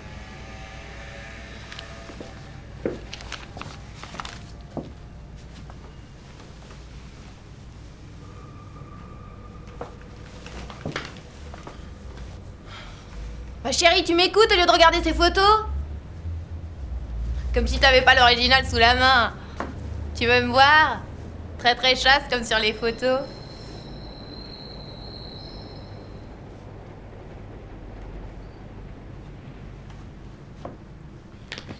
O: Bah, chérie, tu m'écoutes au lieu de regarder ces photos? Comme si t'avais pas l'original sous la main. Tu veux me voir? Très très chaste comme sur les photos.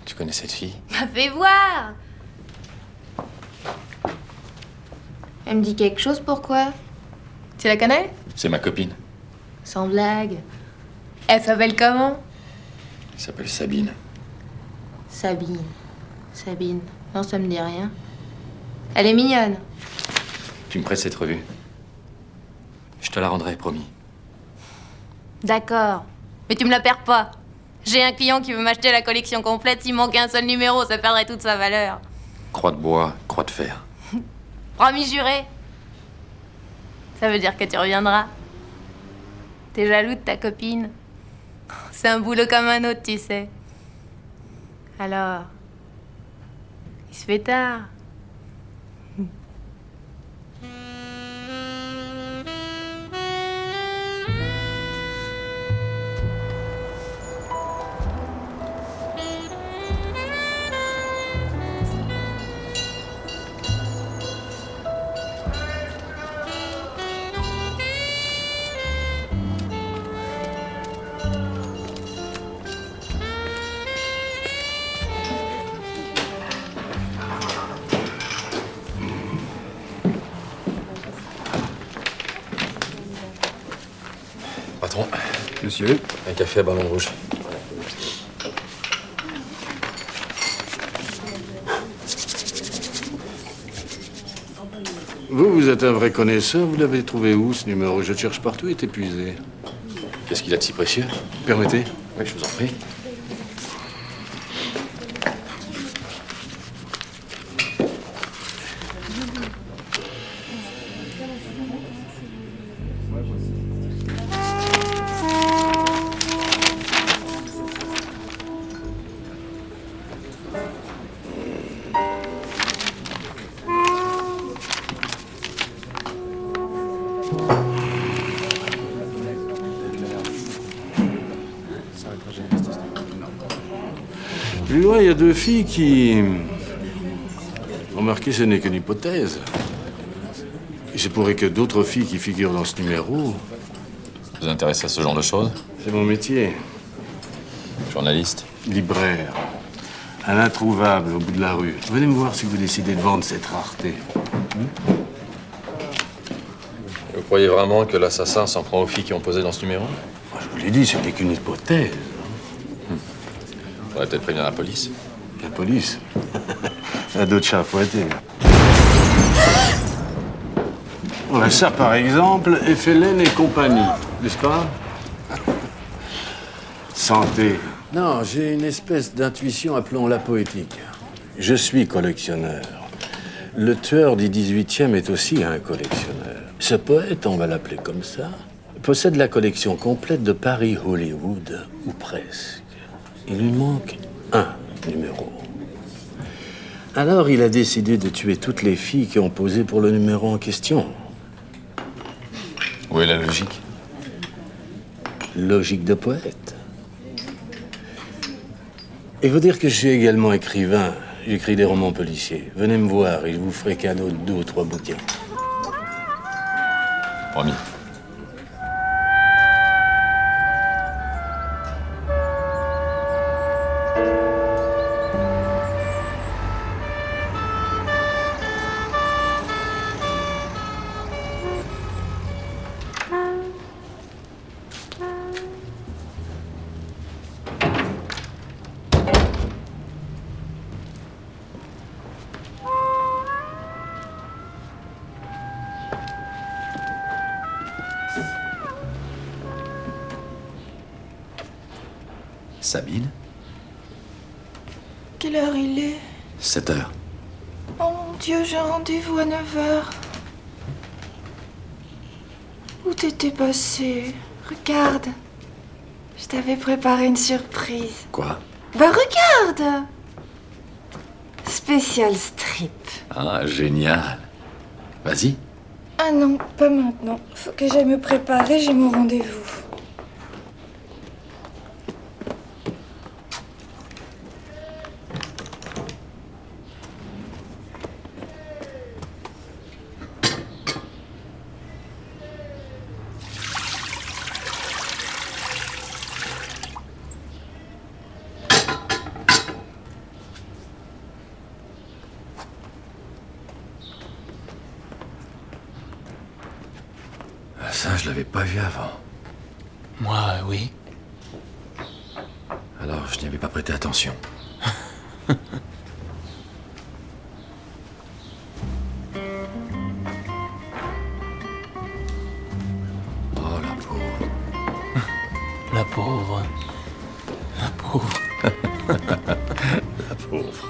B: Tu connais cette fille?
O: Bah, fais voir! Elle me dit quelque chose, pourquoi? Tu la connais?
B: C'est ma copine.
O: Sans blague. Elle s'appelle comment?
B: Elle s'appelle Sabine.
O: Sabine. Sabine. Non, ça me dit rien. Elle est mignonne.
B: Tu me prêtes cette revue? Je te la rendrai, promis.
O: D'accord. Mais tu me la perds pas. J'ai un client qui veut m'acheter la collection complète. S'il manquait un seul numéro, ça perdrait toute sa valeur.
B: Croix de bois, croix de fer.
O: Promis juré. Ça veut dire que tu reviendras. T'es jaloux de ta copine. C'est un boulot comme un autre, tu sais. Alors, il se fait tard.
B: Patron.
K: Monsieur?
B: Un café à ballon rouge.
P: Vous êtes un vrai connaisseur. Vous l'avez trouvé où, ce numéro? Je le cherche partout, il est épuisé.
B: Qu'est-ce qu'il a de si précieux?
P: Permettez?
B: Oui, je vous en prie.
P: Plus loin, il y a deux filles qui... Remarquez, ce n'est qu'une hypothèse. Il se pourrait que d'autres filles qui figurent dans ce numéro...
B: Vous vous intéressez à ce genre de choses?
P: C'est mon métier.
B: Journaliste?
P: Libraire. Un introuvable au bout de la rue. Venez me voir si vous décidez de vendre cette rareté.
B: Vous croyez vraiment que l'assassin s'en prend aux filles qui ont posé dans ce numéro?
P: Moi, je vous l'ai dit, ce n'est qu'une hypothèse.
B: Faudrait peut-être prévenir la police.
P: La police? Il y a d'autres chats à fouetter. Ouais, ça, par exemple, FLN et compagnie, n'est-ce pas? Santé. Non, j'ai une espèce d'intuition, appelons-la poétique. Je suis collectionneur. Le tueur du 18e est aussi un collectionneur. Ce poète, on va l'appeler comme ça, possède la collection complète de Paris-Hollywood, ou presque. Il lui manque un numéro. Alors, il a décidé de tuer toutes les filles qui ont posé pour le numéro en question.
B: Où est la logique?
P: Logique de poète. Et vous dire que je suis également écrivain. J'écris des romans policiers. Venez me voir, il vous ferai cadeau de 2 ou 3 bouquins.
B: Promis. Sabine?
C: Quelle heure il est?
B: 7 heures.
C: Oh mon Dieu, j'ai un rendez-vous à 9h. Où t'étais passé? Regarde. Je t'avais préparé une surprise.
B: Quoi?
C: Bah regarde! Spécial strip.
B: Ah, génial. Vas-y.
C: Ah non, pas maintenant. Faut que j'aille me préparer, j'ai mon rendez-vous.
B: Ça, je l'avais pas vu avant.
A: Moi, oui.
B: Alors, je n'y avais pas prêté attention. Oh, la pauvre.
A: La pauvre. La pauvre.
B: La pauvre.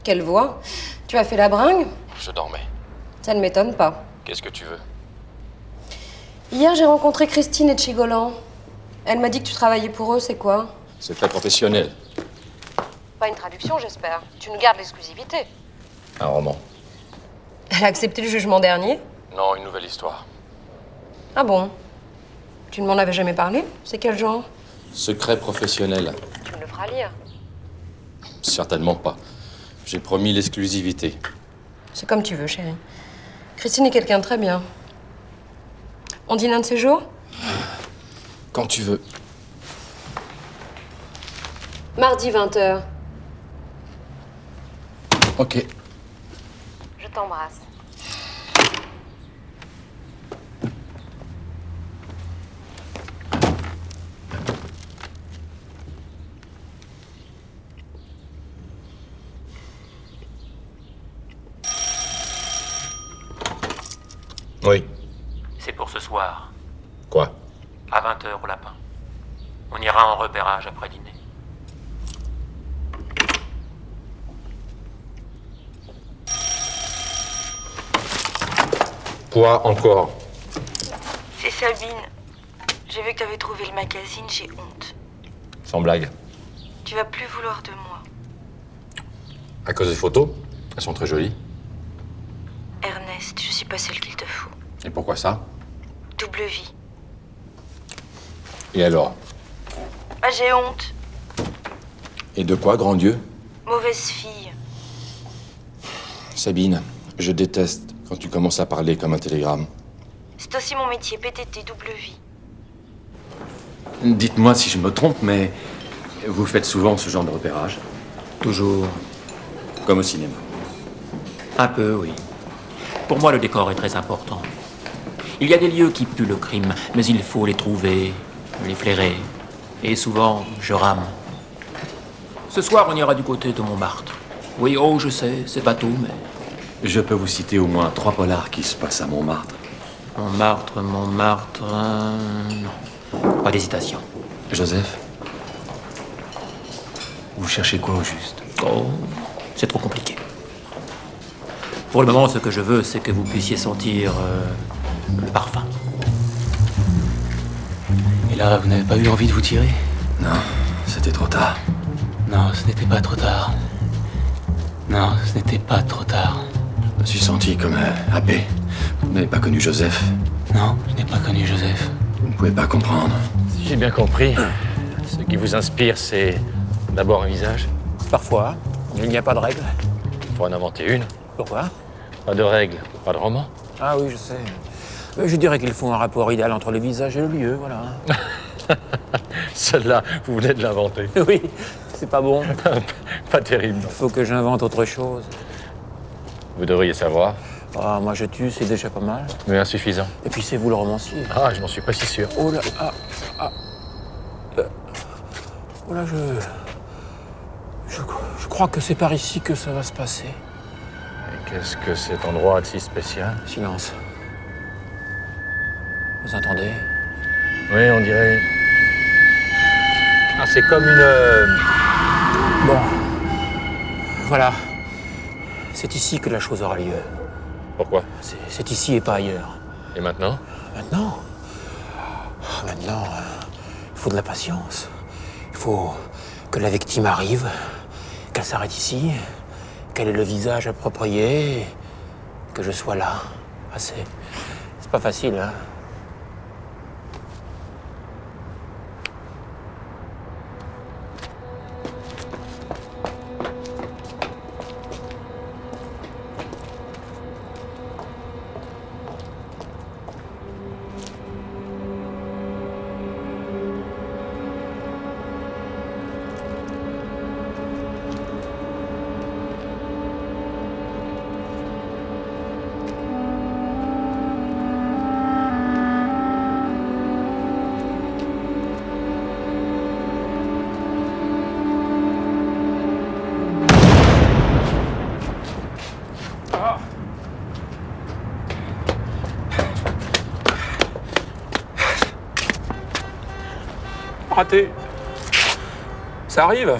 D: Quelle voix? Tu as fait la bringue?
B: Je dormais.
D: Ça ne m'étonne pas.
J: Qu'est-ce que tu veux?
D: Hier, j'ai rencontré Christine et Chigolan. Elle m'a dit que tu travaillais pour eux, c'est quoi?
J: C'est très professionnel.
D: Pas une traduction, j'espère. Tu nous gardes l'exclusivité.
J: Un roman.
D: Elle a accepté le jugement dernier?
J: Non, une nouvelle histoire.
D: Ah bon? Tu ne m'en avais jamais parlé? C'est quel genre?
J: Secret professionnel.
D: Tu me le feras lire.
J: Certainement pas. J'ai promis l'exclusivité.
D: C'est comme tu veux, chérie. Christine est quelqu'un de très bien. On dîne un de ces jours?
J: Quand tu veux.
D: Mardi, 20h.
J: Ok.
D: Je t'embrasse.
J: Oui.
A: C'est pour ce soir,
J: Quoi?
A: à 20h au lapin. On ira en repérage après dîner.
J: Quoi encore?
C: C'est Sabine. J'ai vu que t'avais trouvé le magazine, j'ai honte.
J: Sans blague.
C: Tu vas plus vouloir de moi.
J: À cause des photos? Elles sont très jolies.
C: Ernest, je suis pas celle qu'il te faut.
J: Et pourquoi ça?
C: Double vie.
J: Et alors?
C: Ah, j'ai honte.
J: Et de quoi, grand Dieu?
C: Mauvaise fille.
J: Sabine, je déteste quand tu commences à parler comme un télégramme.
C: C'est aussi mon métier, PTT, double vie.
B: Dites-moi si je me trompe, mais vous faites souvent ce genre de repérage?
A: Toujours.
B: Comme au cinéma?
A: Un peu, oui. Pour moi, le décor est très important. Il y a des lieux qui puent le crime, mais il faut les trouver, les flairer. Et souvent, je rame. Ce soir, on ira du côté de Montmartre. Oui, oh, je sais, c'est bateau, mais...
B: Je peux vous citer au moins 3 polars qui se passent à Montmartre.
A: Montmartre... non. Pas d'hésitation.
B: Joseph? Vous cherchez quoi au juste?
A: Oh, c'est trop compliqué. Pour le moment, ce que je veux, c'est que vous puissiez sentir le parfum.
Q: Et là, vous n'avez pas eu envie de vous tirer?
B: Non, c'était trop tard.
Q: Non, ce n'était pas trop tard. Non, ce n'était pas trop tard.
B: Je me suis senti comme happé. Vous n'avez pas connu Joseph?
Q: Non, je n'ai pas connu Joseph.
B: Vous ne pouvez pas comprendre.
J: Si j'ai bien compris, ce qui vous inspire, c'est d'abord un visage.
A: Parfois, il n'y a pas de règle.
J: Il faut en inventer une.
A: Pourquoi?
J: Pas de règle, pas de roman.
A: Ah oui, je sais. Je dirais qu'il faut un rapport idéal entre le visage et le lieu, voilà.
J: Celle-là, vous venez de l'inventer.
A: Oui, c'est pas bon.
J: Pas terrible.
A: Il faut que j'invente autre chose.
J: Vous devriez savoir.
A: Ah, moi je tue, c'est déjà pas mal.
J: Mais insuffisant.
A: Et puis c'est vous le romancier.
J: Ah, je n'en suis pas si sûr.
A: Oh là, oh là, je crois que c'est par ici que ça va se passer.
J: Et qu'est-ce que cet endroit a de si spécial?
A: Silence. Vous entendez?
J: Oui, on dirait... Ah, c'est comme une...
A: Bon. Voilà. C'est ici que la chose aura lieu.
J: Pourquoi?
A: C'est ici et pas ailleurs.
J: Et maintenant?
A: Maintenant, il faut de la patience. Il faut que la victime arrive, qu'elle s'arrête ici, qu'elle ait le visage approprié, que je sois là. Ah, c'est pas facile, hein? Raté. Ça arrive.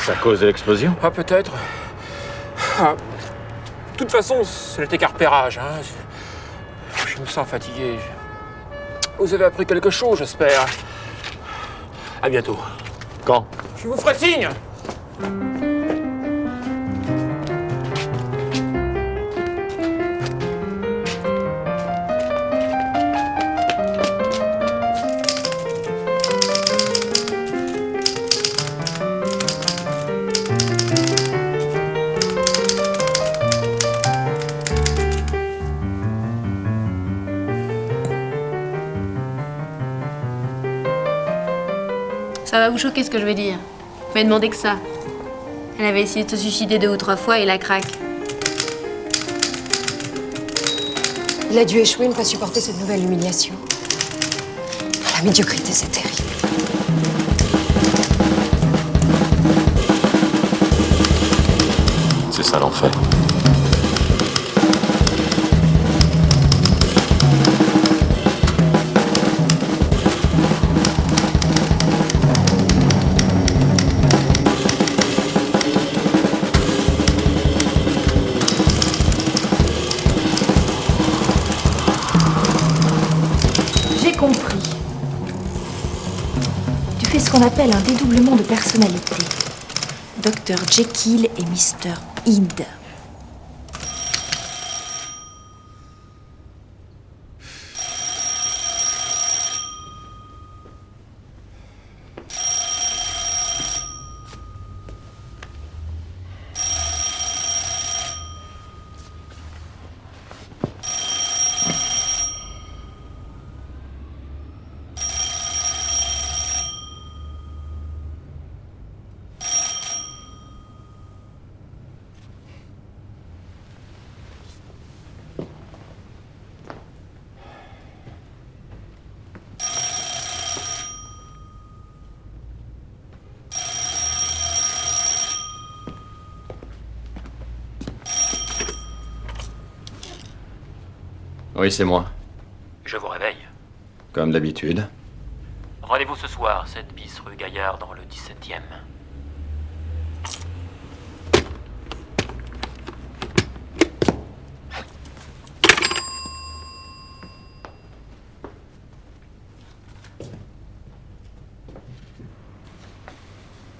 J: C'est à cause de l'explosion?
A: Ah, peut-être. Ah. De toute façon, ce n'était qu'un repérage. Hein. Je me sens fatigué. Vous avez appris quelque chose, j'espère. À bientôt.
J: Quand?
A: Je vous ferai signe.
O: Ça va vous choquer ce que je vais dire. Vous m'avez demandé que ça. Elle avait essayé de se suicider 2 ou 3 fois et la craque.
D: Il a dû échouer, ne pas supporter cette nouvelle humiliation. La médiocrité, c'est terrible.
B: C'est ça l'enfer.
C: Compris. Tu fais ce qu'on appelle un dédoublement de personnalité. Dr Jekyll et Mr Hyde.
B: Oui, c'est moi.
A: Je vous réveille.
B: Comme d'habitude.
A: Rendez-vous ce soir, 7 bis rue Gaillard, dans le 17e.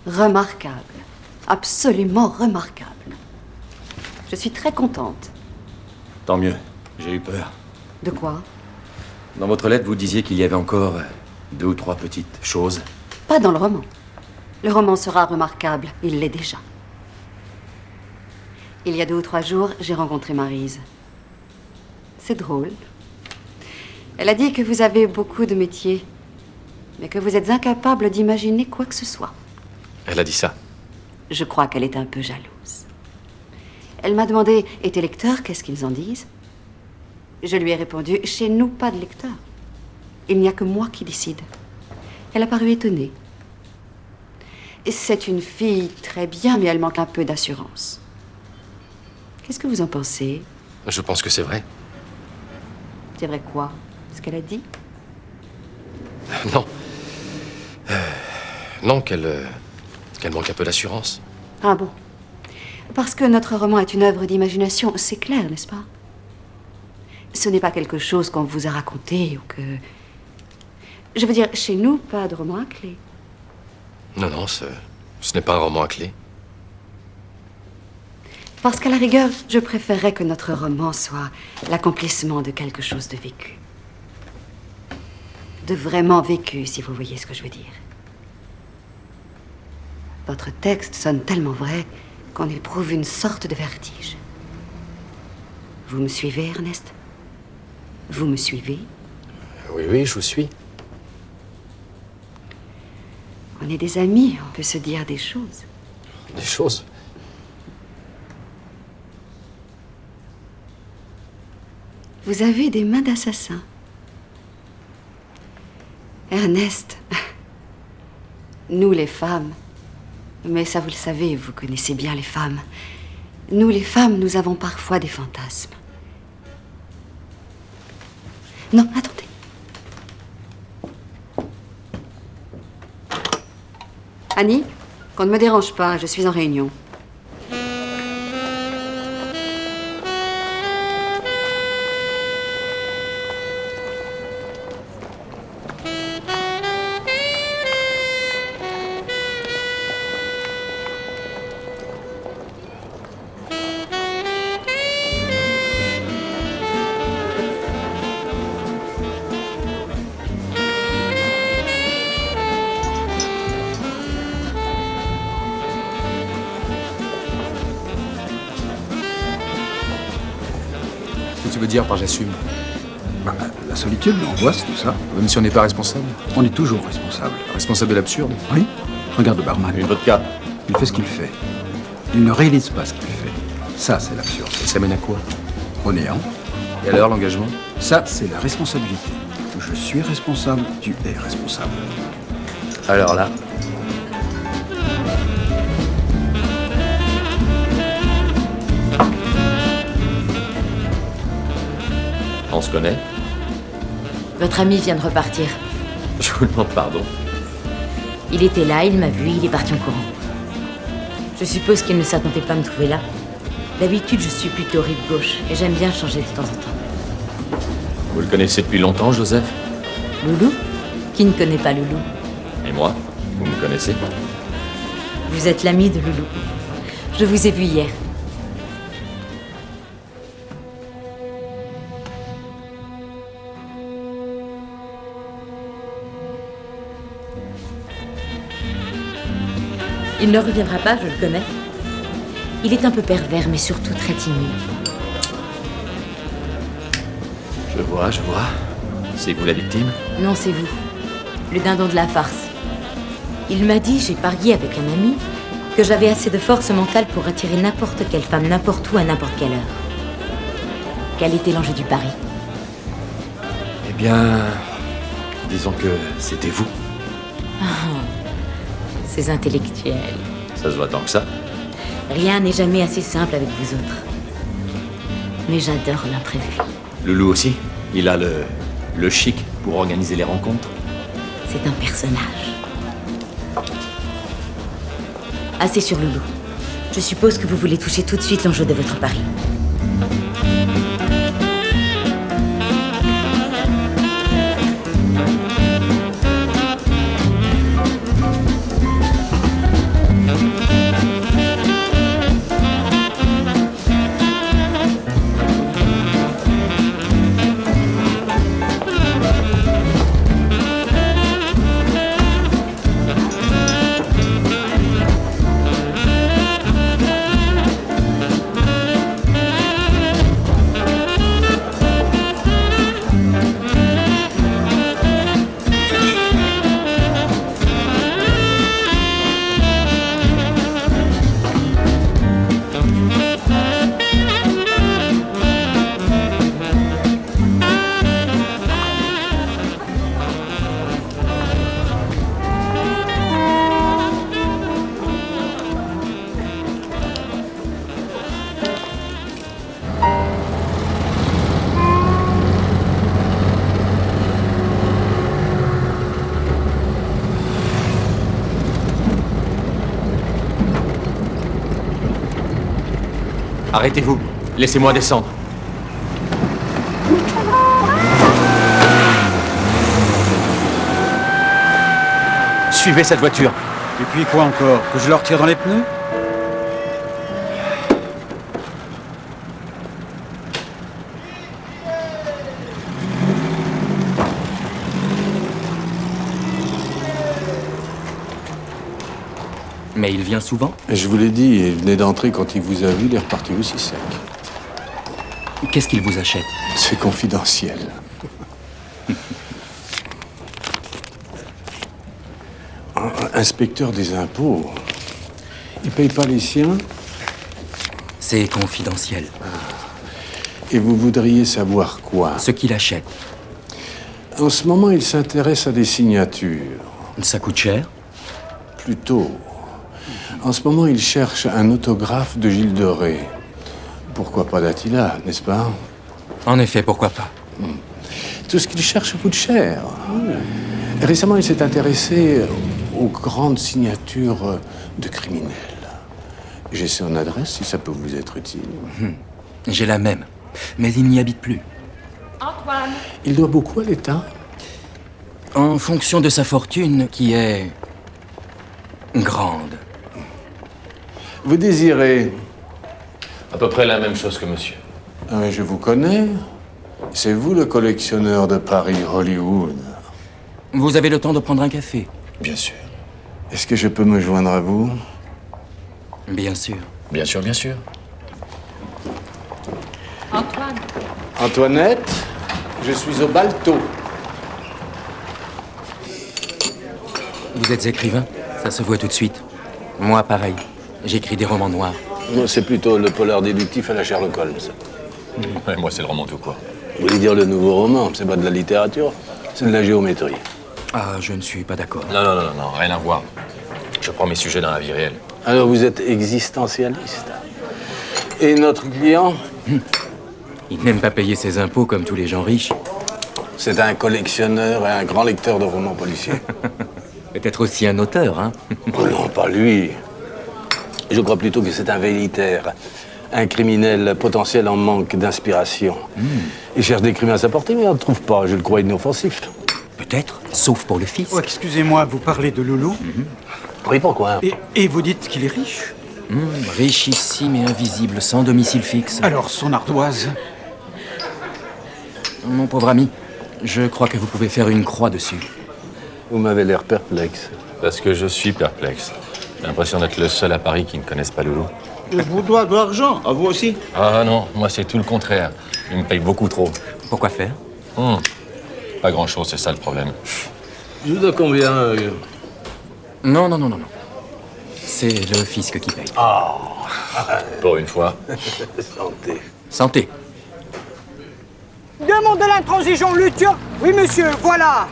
N: Remarquable. Absolument remarquable. Je suis très contente.
B: Tant mieux. J'ai eu peur.
N: De quoi?
B: Dans votre lettre, vous disiez qu'il y avait encore 2 ou 3 petites choses.
N: Pas dans le roman. Le roman sera remarquable. Il l'est déjà. Il y a 2 ou 3 jours, j'ai rencontré Maryse. C'est drôle. Elle a dit que vous avez beaucoup de métiers, mais que vous êtes incapable d'imaginer quoi que ce soit.
B: Elle a dit ça.
N: Je crois qu'elle est un peu jalouse. Elle m'a demandé, et tes lecteurs, qu'est-ce qu'ils en disent? Je lui ai répondu, chez nous, pas de lecteurs. Il n'y a que moi qui décide. Elle a paru étonnée. C'est une fille très bien, mais elle manque un peu d'assurance. Qu'est-ce que vous en pensez?
B: Je pense que c'est vrai.
N: C'est vrai quoi? Ce qu'elle a dit?
B: Non. Non, qu'elle manque un peu d'assurance.
N: Ah bon? Parce que notre roman est une œuvre d'imagination, c'est clair, n'est-ce pas? Ce n'est pas quelque chose qu'on vous a raconté ou que... Je veux dire, chez nous, pas de roman à clé.
B: Non, non, ce n'est pas un roman à clé.
N: Parce qu'à la rigueur, je préférerais que notre roman soit l'accomplissement de quelque chose de vécu. De vraiment vécu, si vous voyez ce que je veux dire. Votre texte sonne tellement vrai qu'on éprouve une sorte de vertige. Vous me suivez, Ernest? Vous me suivez?
B: Oui, oui, je vous suis.
N: On est des amis, on peut se dire des choses.
B: Des choses?
N: Vous avez des mains d'assassin. Ernest, nous les femmes, mais ça vous le savez, vous connaissez bien les femmes. Nous les femmes, nous avons parfois des fantasmes. Non, attendez. Annie, qu'on ne me dérange pas, je suis en réunion.
F: veux dire par j'assume?
K: Bah, la solitude, l'angoisse, tout ça.
F: Même si on n'est pas responsable?
K: On est toujours responsable.
F: Responsable de l'absurde?
K: Oui. Regarde le barman.
P: Une vodka.
K: Il fait ce qu'il fait. Il ne réalise pas ce qu'il fait. Ça, c'est l'absurde.
F: Et ça mène à quoi?
K: Au néant.
F: Et alors, l'engagement?
K: Ça, c'est la responsabilité. Je suis responsable, tu es responsable.
F: Alors là...
B: On se connaît?
R: Votre ami vient de repartir.
B: Je vous demande pardon.
R: Il était là, il m'a vu, il est parti en courant. Je suppose qu'il ne s'attendait pas à me trouver là. D'habitude, je suis plutôt rive gauche, et j'aime bien changer de temps en temps.
B: Vous le connaissez depuis longtemps, Joseph?
R: Loulou? Qui ne connaît pas Loulou?
B: Et moi? Vous me connaissez?
R: Vous êtes l'ami de Loulou. Je vous ai vu hier. Il ne reviendra pas, je le connais. Il est un peu pervers, mais surtout très timide.
B: Je vois. C'est vous la victime?
R: Non, c'est vous. Le dindon de la farce. Il m'a dit, j'ai parié avec un ami, que j'avais assez de force mentale pour attirer n'importe quelle femme, n'importe où, à n'importe quelle heure. Quel était l'enjeu du pari?
B: Eh bien... disons que c'était vous.
R: Ces intellectuels.
B: Ça se voit tant que ça.
R: Rien n'est jamais assez simple avec vous autres. Mais j'adore l'imprévu.
B: Loulou aussi? Il a le chic pour organiser les rencontres?
R: C'est un personnage. Assez sur Loulou. Je suppose que vous voulez toucher tout de suite l'enjeu de votre pari.
B: Arrêtez-vous. Laissez-moi descendre. Suivez cette voiture.
K: Et puis quoi encore? Que je leur tire dans les pneus?
Q: Mais il vient souvent?
P: Je vous l'ai dit, il venait d'entrer quand il vous a vu, il est reparti aussi sec.
Q: Qu'est-ce qu'il vous achète?
P: C'est confidentiel. Inspecteur des impôts. Il paye pas les siens?
Q: C'est confidentiel.
P: Et vous voudriez savoir quoi?
Q: Ce qu'il achète.
P: En ce moment, il s'intéresse à des signatures.
Q: Ça coûte cher?
P: Plutôt. En ce moment, il cherche un autographe de Gilles de Rais. Pourquoi pas d'Attila, n'est-ce pas?
Q: En effet, pourquoi pas?
P: Tout ce qu'il cherche coûte cher. Récemment, il s'est intéressé aux grandes signatures de criminels. J'ai son adresse, si ça peut vous être utile.
Q: J'ai la même, mais il n'y habite plus.
C: Antoine!
P: Il doit beaucoup à l'État?
Q: En fonction de sa fortune, qui est... grande.
P: Vous désirez?
B: À peu près la même chose que monsieur.
P: Ah, mais je vous connais. C'est vous le collectionneur de Paris Hollywood.
Q: Vous avez le temps de prendre un café?
P: Bien sûr. Est-ce que je peux me joindre à vous?
Q: Bien sûr.
B: Bien sûr, bien sûr.
C: Antoine!
P: Antoinette, je suis au Balto.
S: Vous êtes écrivain? Ça se voit tout de suite. Moi, pareil. J'écris des romans noirs.
P: Moi, c'est plutôt le polar déductif à la Sherlock Holmes.
J: Ouais, moi, c'est le roman tout court.
P: Vous voulez dire le nouveau roman? C'est pas de la littérature, c'est de la géométrie.
S: Ah, je ne suis pas d'accord.
J: Non, rien à voir. Je prends mes sujets dans la vie réelle.
P: Alors, vous êtes existentialiste. Et notre client?
S: Il n'aime pas payer ses impôts comme tous les gens riches.
P: C'est un collectionneur et un grand lecteur de romans policiers.
S: Peut-être aussi un auteur, hein?
P: Oh non, pas lui. Je crois plutôt que c'est un vélitaire. Un criminel potentiel en manque d'inspiration. Il cherche des crimes à sa portée, mais il n'en trouve pas. Je le crois inoffensif.
S: Peut-être, sauf pour le fils.
K: Oh, excusez-moi, vous parlez de Loulou?
P: Oui, pourquoi?
K: Et vous dites qu'il est riche?
S: Richissime et invisible, sans domicile fixe.
K: Alors, son ardoise?
S: Mon pauvre ami, je crois que vous pouvez faire une croix dessus.
P: Vous m'avez l'air perplexe.
J: Parce que je suis perplexe. J'ai l'impression d'être le seul à Paris qui ne connaisse pas Loulou.
L: Je vous dois de l'argent, à vous aussi.
J: Ah non, moi c'est tout le contraire. Il me paye beaucoup trop.
S: Pourquoi faire?
J: Pas grand-chose, c'est ça le problème.
P: Je vous dois combien?
S: Non. C'est le fisc qui paye.
J: Pour une fois.
P: Santé.
S: Santé.
L: Demandez l'intransigeant, le Turc. Oui, monsieur, voilà.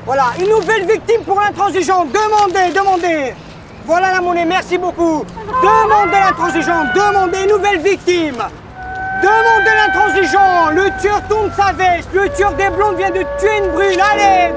L: Voilà, une nouvelle victime pour l'intransigeant. Demandez. Voilà la monnaie, merci beaucoup. Demandez l'intransigeant, demandez une nouvelle victime. Demandez l'intransigeant. Le Turc tourne sa veste. Le Turc des blondes vient de tuer une brune. Allez!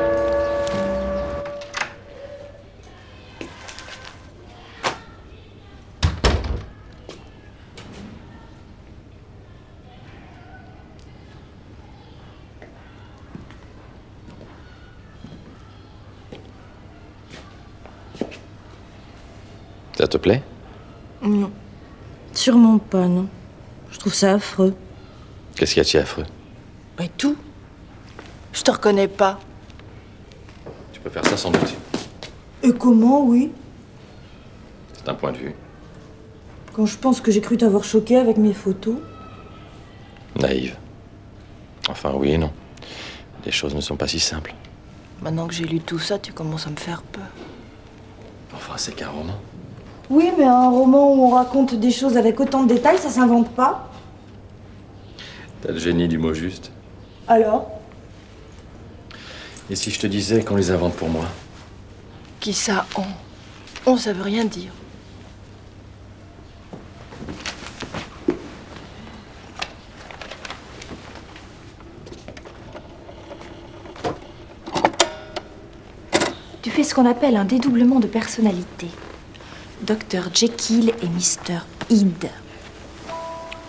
J: Ça te plaît?
C: Non. Sûrement pas, non. Je trouve ça affreux.
J: Qu'est-ce qu'il y a de si affreux?
C: Mais tout. Je te reconnais pas.
J: Tu peux faire ça sans doute.
C: Et comment, oui?
J: C'est un point de vue.
C: Quand je pense que j'ai cru t'avoir choqué avec mes photos.
J: Naïve. Enfin, oui et non. Les choses ne sont pas si simples.
C: Maintenant que j'ai lu tout ça, tu commences à me faire peur.
J: Enfin, c'est qu'un roman.
C: Oui, mais un roman où on raconte des choses avec autant de détails, ça s'invente pas.
J: T'as le génie du mot juste.
C: Alors?
J: Et si je te disais qu'on les invente pour moi?
C: Qui ça, on, ça veut rien dire. Tu fais ce qu'on appelle un dédoublement de personnalité. Dr Jekyll et Mr Hyde.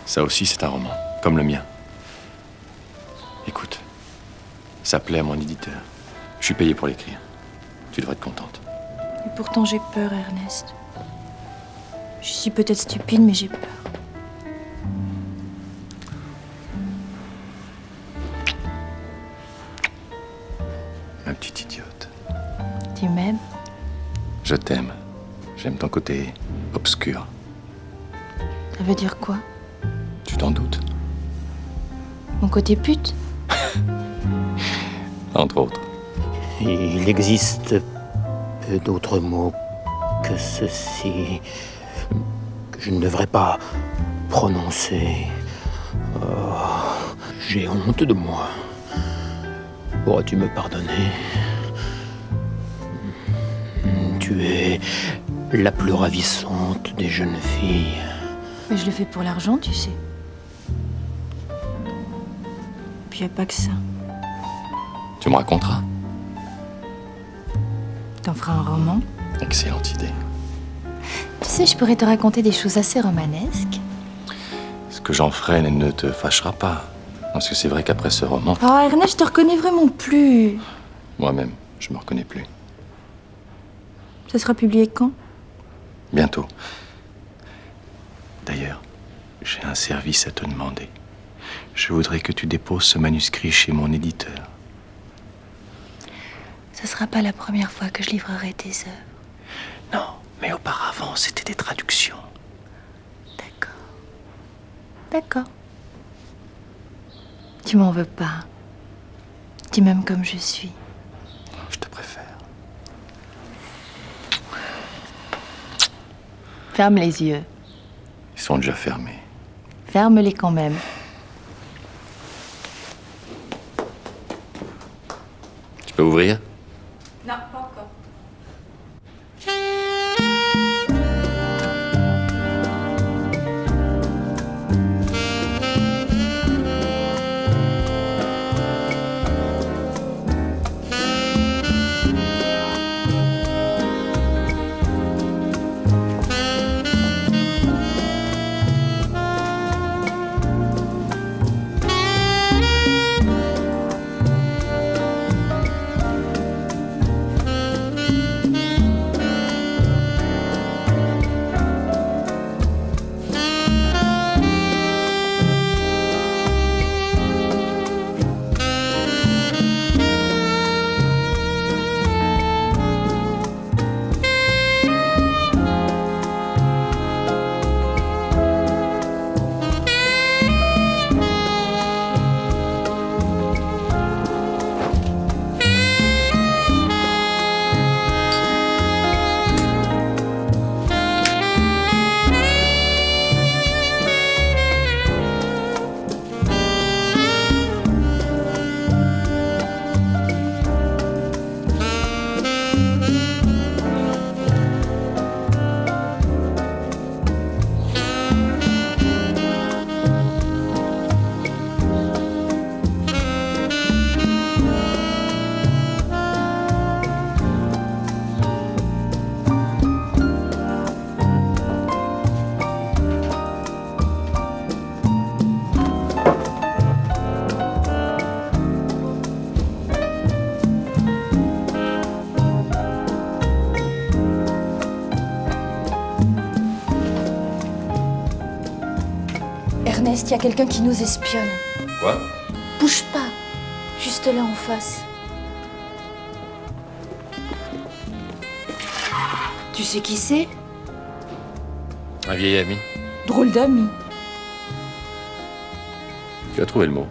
J: Ça aussi, c'est un roman, comme le mien. Écoute, ça plaît à mon éditeur. Je suis payé pour l'écrire. Tu devrais être contente.
C: Et pourtant j'ai peur, Ernest. Je suis peut-être stupide, mais j'ai peur.
J: Ma petite idiote.
C: Tu m'aimes?
J: Je t'aime. J'aime ton côté obscur.
C: Ça veut dire quoi?
J: Tu t'en doutes?
C: Mon côté pute?
J: Entre autres.
Q: Il existe peu d'autres mots que ceci que je ne devrais pas prononcer. Oh, j'ai honte de moi. Pourras-tu me pardonner? Tu es la plus ravissante des jeunes filles.
C: Mais je le fais pour l'argent, tu sais. Puis y a pas que ça.
J: Tu me raconteras?
C: T'en feras un roman?
J: Excellente idée.
C: Tu sais, je pourrais te raconter des choses assez romanesques.
J: Ce que j'en ferai ne te fâchera pas. Parce que c'est vrai qu'après ce roman,
C: Oh, Ernest, je te reconnais vraiment plus.
J: moi-même, je me reconnais plus.
C: Ça sera publié quand?
J: Bientôt. D'ailleurs, j'ai un service à te demander. Je voudrais que tu déposes ce manuscrit chez mon éditeur.
C: Ce sera pas la première fois que je livrerai tes œuvres.
J: Non, mais auparavant, c'était des traductions.
C: D'accord. Tu m'en veux pas. Tu m'aimes comme je suis.
B: Je te préfère.
C: Ferme les yeux.
B: Ils sont déjà fermés.
C: Ferme-les quand même.
B: Tu peux ouvrir?
C: Non, pas encore. Ernest, il y a quelqu'un qui nous espionne.
B: Quoi?
C: Bouge pas. Juste là en face. Tu sais qui c'est?
B: Un vieil ami.
C: Drôle d'ami.
B: Tu as trouvé le mot.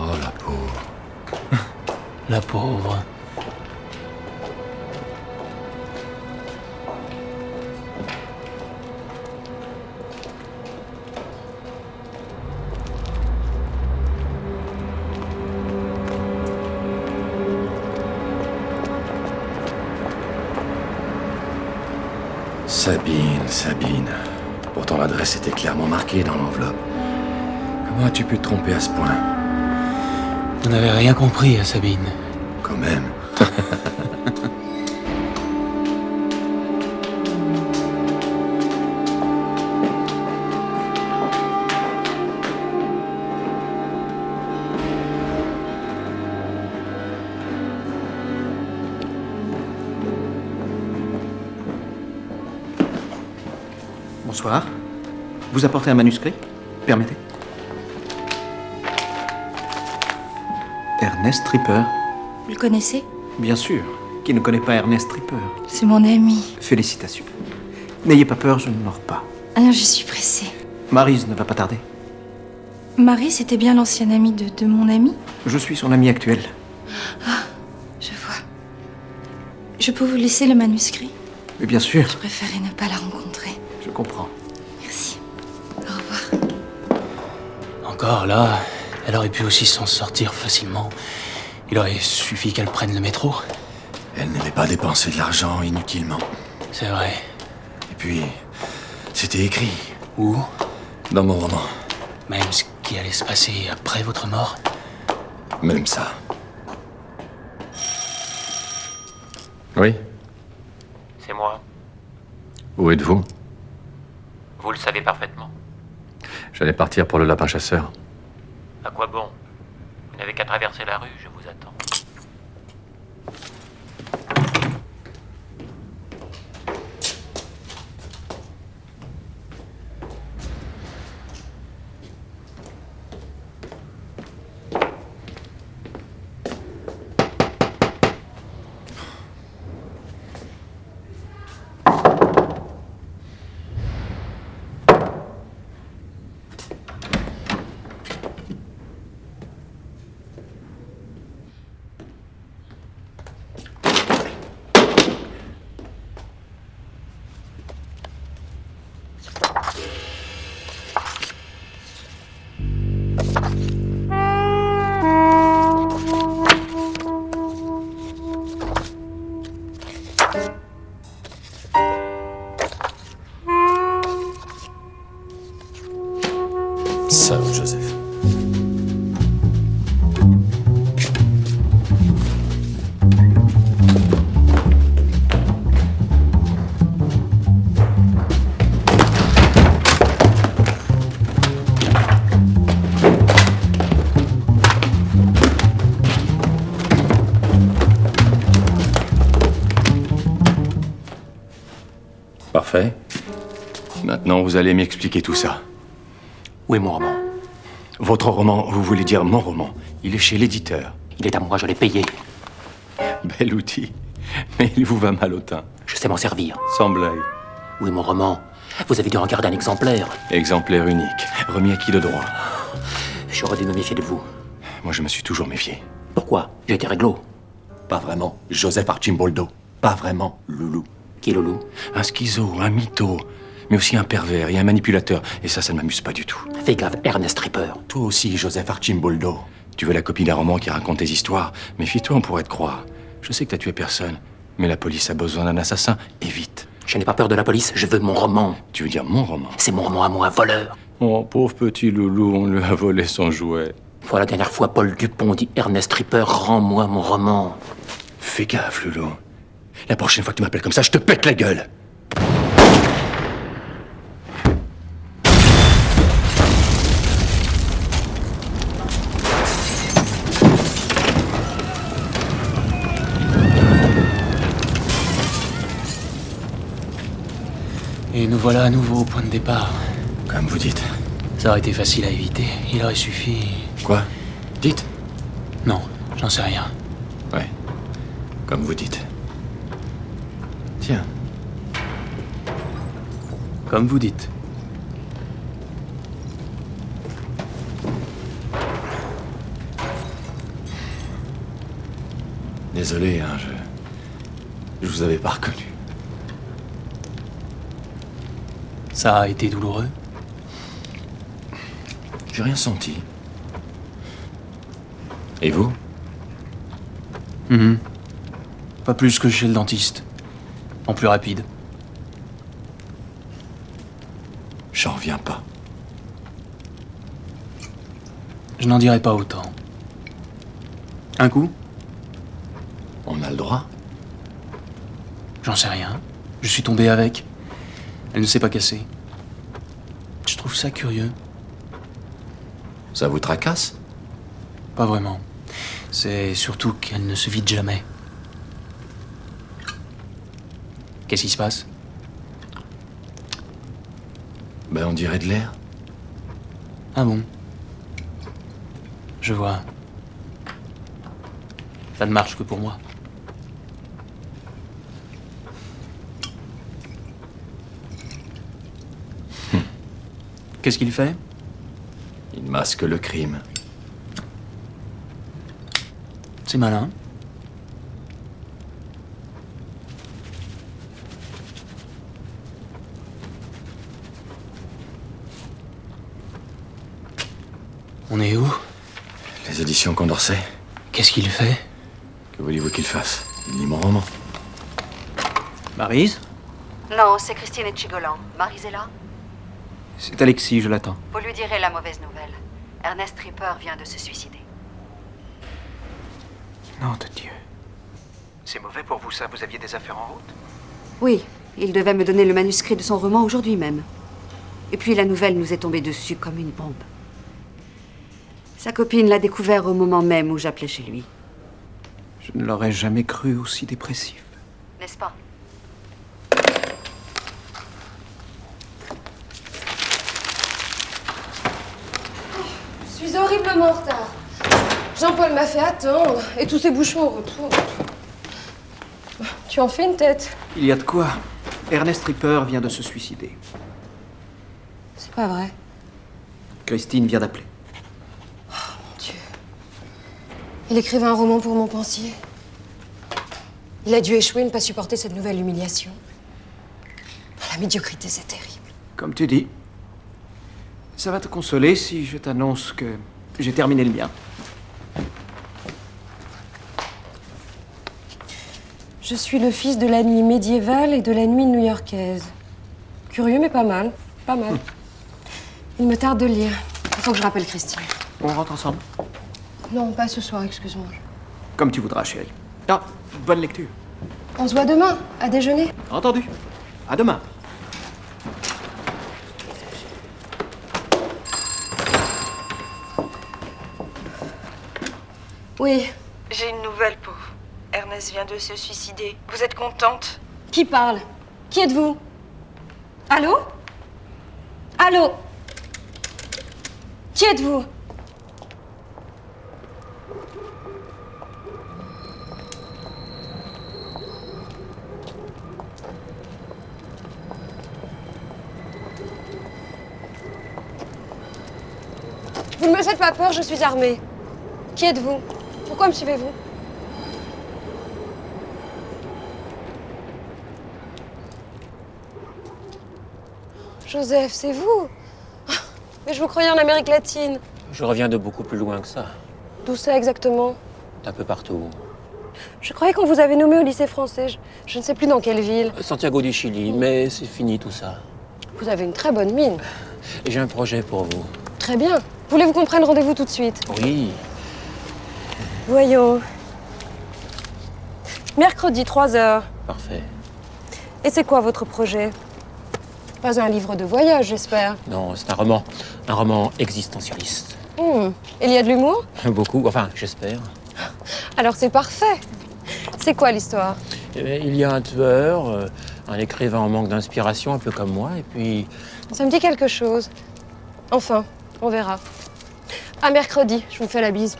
Q: Oh, la pauvre. La pauvre.
B: Sabine. Pourtant l'adresse était clairement marquée dans l'enveloppe. Comment as-tu pu te tromper à ce point?
Q: Vous n'avez rien compris à Sabine.
B: Quand même.
T: Bonsoir. Vous apportez un manuscrit? Permettez. Ernest Tripper.
C: Vous le connaissez?
T: Bien sûr. Qui ne connaît pas Ernest Tripper?
C: C'est mon ami.
T: Félicitations. N'ayez pas peur, je ne mords pas.
C: Ah non, je suis pressée.
T: Maryse ne va pas tarder.
C: Marie, c'était bien l'ancienne amie de mon ami?
T: Je suis son ami actuel.
C: Ah, je vois. Je peux vous laisser le manuscrit?
T: Mais bien sûr.
C: Je préférais ne pas la rencontrer.
T: Je comprends.
C: Merci. Au revoir.
Q: Encore là, elle aurait pu aussi s'en sortir facilement. Il aurait suffi qu'elle prenne le métro.
B: Elle n'avait pas dépensé de l'argent inutilement.
Q: C'est vrai.
B: Et puis, c'était écrit.
Q: Où?
B: Dans mon roman.
Q: Même ce qui allait se passer après votre mort?
B: Même ça. Oui?
A: C'est moi.
B: Où êtes-vous?
A: Vous le savez parfaitement.
B: J'allais partir pour le lapin chasseur.
A: À quoi bon? Vous n'avez qu'à traverser la rue, je vous attends.
B: Salope, Joseph. Parfait. Maintenant, vous allez m'expliquer tout ça.
A: Où est mon roman?
B: Votre roman, vous voulez dire mon roman. Il est chez l'éditeur.
A: Il est à moi, je l'ai payé.
B: Bel outil. Mais il vous va mal au teint.
A: Je sais m'en servir.
B: Sans blague.
A: Où est mon roman? Vous avez dû en garder un exemplaire.
B: Exemplaire unique. Remis à qui de droit?
A: J'aurais dû me méfier de vous.
B: Moi, je me suis toujours méfié.
A: Pourquoi? J'ai été réglo.
B: Pas vraiment. Joseph Archimboldo. Pas vraiment. Loulou.
A: Qui est Loulou?
B: Un schizo, un mytho. Mais aussi un pervers et un manipulateur. Et ça ne m'amuse pas du tout.
A: Fais gaffe, Ernest Ripper.
B: Toi aussi, Joseph Archimboldo. Tu veux la copie d'un roman qui raconte tes histoires? Méfie-toi, on pourrait te croire. Je sais que t'as tué personne. Mais la police a besoin d'un assassin. Et vite.
A: Je n'ai pas peur de la police, je veux mon roman.
B: Tu veux dire mon roman?
A: C'est mon roman à moi, voleur.
B: Oh, pauvre petit Loulou, on lui a volé son jouet.
A: Pour la dernière fois, Paul Dupont dit Ernest Ripper, rends-moi mon roman.
B: Fais gaffe, Loulou. La prochaine fois que tu m'appelles comme ça, je te pète la gueule.
Q: Et nous voilà à nouveau au point de départ.
B: Comme vous dites.
Q: Ça aurait été facile à éviter. Il aurait suffi...
B: Quoi? Dites.
Q: Non, j'en sais rien.
B: Ouais. Comme vous dites. Tiens.
Q: Comme vous dites.
B: Désolé, hein, je vous avais pas reconnu.
Q: Ça a été douloureux?
B: J'ai rien senti. Et vous?
Q: Pas plus que chez le dentiste. En plus rapide.
B: J'en reviens pas.
Q: Je n'en dirai pas autant. Un coup?
B: On a le droit?
Q: J'en sais rien. Je suis tombé avec. Elle ne s'est pas cassée. Je trouve ça curieux.
B: Ça vous tracasse?
Q: Pas vraiment. C'est surtout qu'elle ne se vide jamais. Qu'est-ce qui se passe?
B: Ben, on dirait de l'air.
Q: Ah bon? Je vois. Ça ne marche que pour moi. Qu'est-ce qu'il fait?
B: Il masque le crime.
Q: C'est malin. On est où?
B: Les éditions Condorcet.
Q: Qu'est-ce qu'il fait?
B: Que voulez-vous qu'il fasse? Il lit mon roman.
T: Maryse?
N: Non, c'est Christine Etchigolan. Maryse est là?
T: C'est Alexis, je l'attends.
N: Vous lui direz la mauvaise nouvelle. Ernest Ripper vient de se suicider.
T: Nom de Dieu. C'est mauvais pour vous, ça? Vous aviez des affaires en route?
N: Oui, il devait me donner le manuscrit de son roman aujourd'hui même. Et puis la nouvelle nous est tombée dessus comme une bombe. Sa copine l'a découvert au moment même où j'appelais chez lui.
T: Je ne l'aurais jamais cru aussi dépressif.
N: N'est-ce pas?
D: Je suis horriblement en retard. Jean-Paul m'a fait attendre, et tous ces bouchons au retour. Tu en fais une tête.
T: Il y a de quoi. Ernest Ripper vient de se suicider.
D: C'est pas vrai.
T: Christine vient d'appeler.
D: Mon Dieu. Il écrivait un roman pour mon pensier. Il a dû échouer, ne pas supporter cette nouvelle humiliation. La médiocrité, c'est terrible.
T: Comme tu dis. Ça va te consoler si je t'annonce que j'ai terminé le mien.
D: Je suis le fils de la nuit médiévale et de la nuit new-yorkaise. Curieux, mais pas mal. Pas mal. Il me tarde de lire. Il faut que je rappelle Christine.
T: On rentre ensemble.
D: Non, pas ce soir, excuse-moi.
T: Comme tu voudras, chérie. Ah, bonne lecture.
D: On se voit demain, à déjeuner.
T: Entendu. À demain.
D: Oui.
U: J'ai une nouvelle pour vous. Ernest vient de se suicider. Vous êtes contente?
D: Qui parle? Qui êtes-vous? Allô? Allô? Qui êtes-vous? Vous ne me faites pas peur, je suis armée. Qui êtes-vous? Pourquoi me suivez-vous? Joseph, c'est vous? Mais je vous croyais en Amérique latine.
A: Je reviens de beaucoup plus loin que ça.
D: D'où ça exactement?
A: Un peu partout.
D: Je croyais qu'on vous avait nommé au lycée français. Je ne sais plus dans quelle ville.
A: Santiago du Chili, mais c'est fini tout ça.
D: Vous avez une très bonne mine.
A: Et j'ai un projet pour vous.
D: Très bien. Voulez-vous qu'on prenne rendez-vous tout de suite?
A: Oui.
D: Voyons. Mercredi, 3h.
A: Parfait.
D: Et c'est quoi votre projet? Pas un livre de voyage, j'espère.
A: Non, c'est un roman. Un roman existentialiste.
D: Il y a de l'humour?
A: Beaucoup, enfin, j'espère.
D: Alors c'est parfait. C'est quoi l'histoire?
A: Il y a un tueur, un écrivain en manque d'inspiration, un peu comme moi, et puis...
D: Ça me dit quelque chose. Enfin, on verra. À mercredi, je vous fais la bise.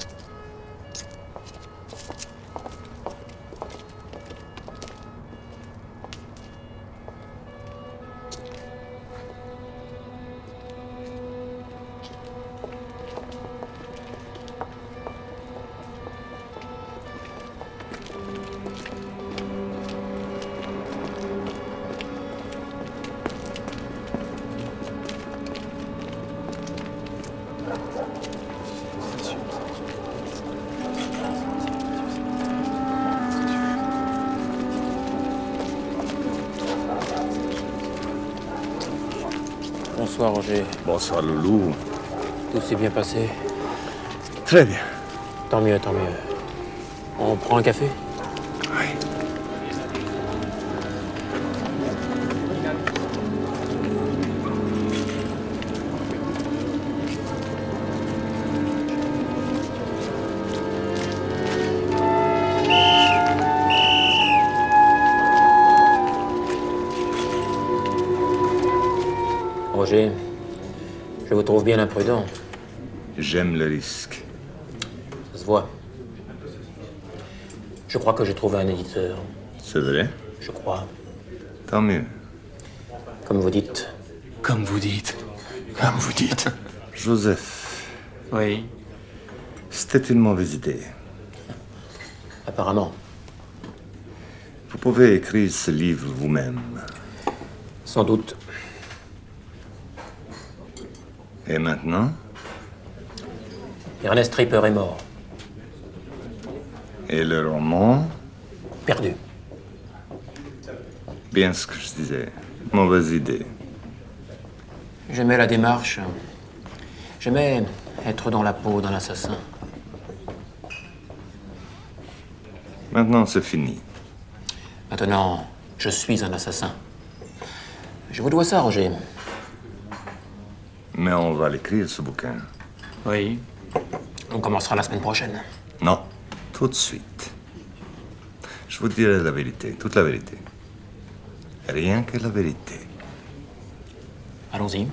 A: Bonsoir, Roger.
E: Bonsoir, Loulou.
A: Tout s'est bien passé?
E: Très bien.
A: Tant mieux, tant mieux. On prend un café?
E: Oui.
A: Roger, je vous trouve bien imprudent.
E: J'aime le risque.
A: Ça se voit. Je crois que j'ai trouvé un éditeur.
E: C'est vrai?
A: Je crois.
E: Tant mieux.
A: Comme vous dites.
T: Comme vous dites.
E: Comme vous dites. Joseph.
T: Oui.
E: C'était une mauvaise idée.
A: Apparemment.
E: Vous pouvez écrire ce livre vous-même.
A: Sans doute.
E: Et maintenant?
A: Ernest Tripper est mort.
E: Et le roman?
A: Perdu.
E: Bien ce que je disais. Mauvaise idée.
A: J'aimais la démarche. J'aimais être dans la peau d'un assassin.
E: Maintenant, c'est fini.
A: Maintenant, je suis un assassin. Je vous dois ça, Roger.
E: Mais on va l'écrire, ce bouquin.
A: Oui. On commencera la semaine prochaine.
E: Non, tout de suite. Je vous dirai la vérité, toute la vérité. Rien que la vérité.
A: Allons-y.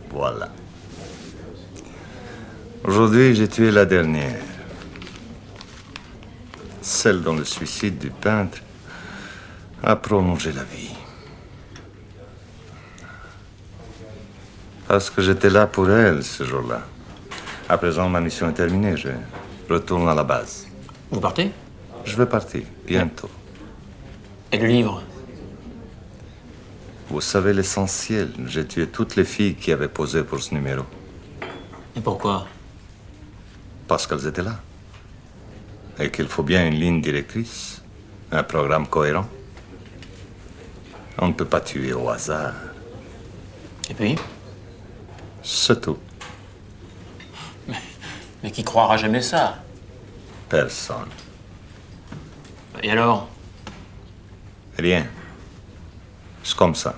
E: Voilà. Aujourd'hui, j'ai tué la dernière. Celle dont le suicide du peintre a prolongé la vie. Parce que j'étais là pour elle ce jour-là. À présent, ma mission est terminée. Je retourne à la base.
A: Vous partez?
E: Je vais partir, bientôt.
A: Et le livre?
E: Vous savez l'essentiel. J'ai tué toutes les filles qui avaient posé pour ce numéro.
A: Et pourquoi?
E: Parce qu'elles étaient là. Et qu'il faut bien une ligne directrice, un programme cohérent. On ne peut pas tuer au hasard.
A: Et puis?
E: C'est tout.
A: Mais qui croira jamais ça?
E: Personne.
A: Et alors?
E: Rien. C'est comme ça.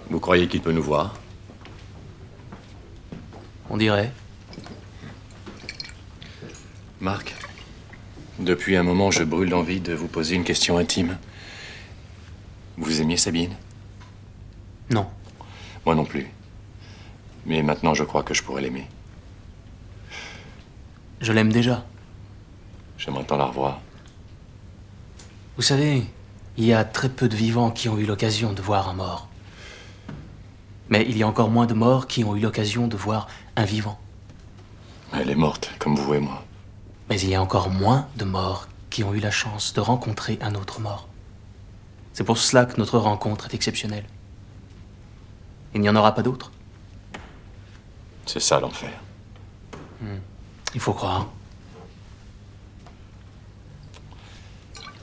B: Vous croyez qu'il peut nous voir?
Q: On dirait.
B: Marc, depuis un moment, je brûle d'envie de vous poser une question intime. Vous aimiez Sabine?
Q: Non.
B: Moi non plus. Mais maintenant, je crois que je pourrais l'aimer.
Q: Je l'aime déjà.
B: J'aimerais tant la revoir.
Q: Vous savez, il y a très peu de vivants qui ont eu l'occasion de voir un mort. Mais il y a encore moins de morts qui ont eu l'occasion de voir un vivant.
B: Elle est morte, comme vous et moi.
Q: Mais il y a encore moins de morts qui ont eu la chance de rencontrer un autre mort. C'est pour cela que notre rencontre est exceptionnelle. Il n'y en aura pas d'autres.
B: C'est ça l'enfer.
Q: Il faut croire.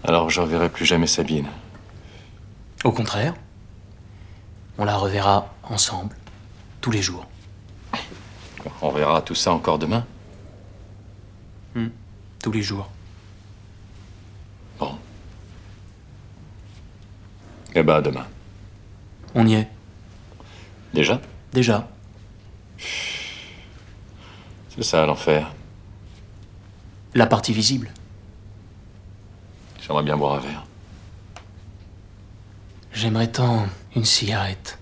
B: Alors, je reverrai plus jamais Sabine.
Q: Au contraire, on la reverra ensemble, tous les jours.
B: On verra tout ça encore demain?
Q: Tous les jours.
B: Bon. Eh ben, à demain.
Q: On y est.
B: Déjà?
Q: Déjà.
B: C'est ça l'enfer.
Q: La partie visible.
B: J'aimerais bien boire un verre.
Q: J'aimerais tant une cigarette.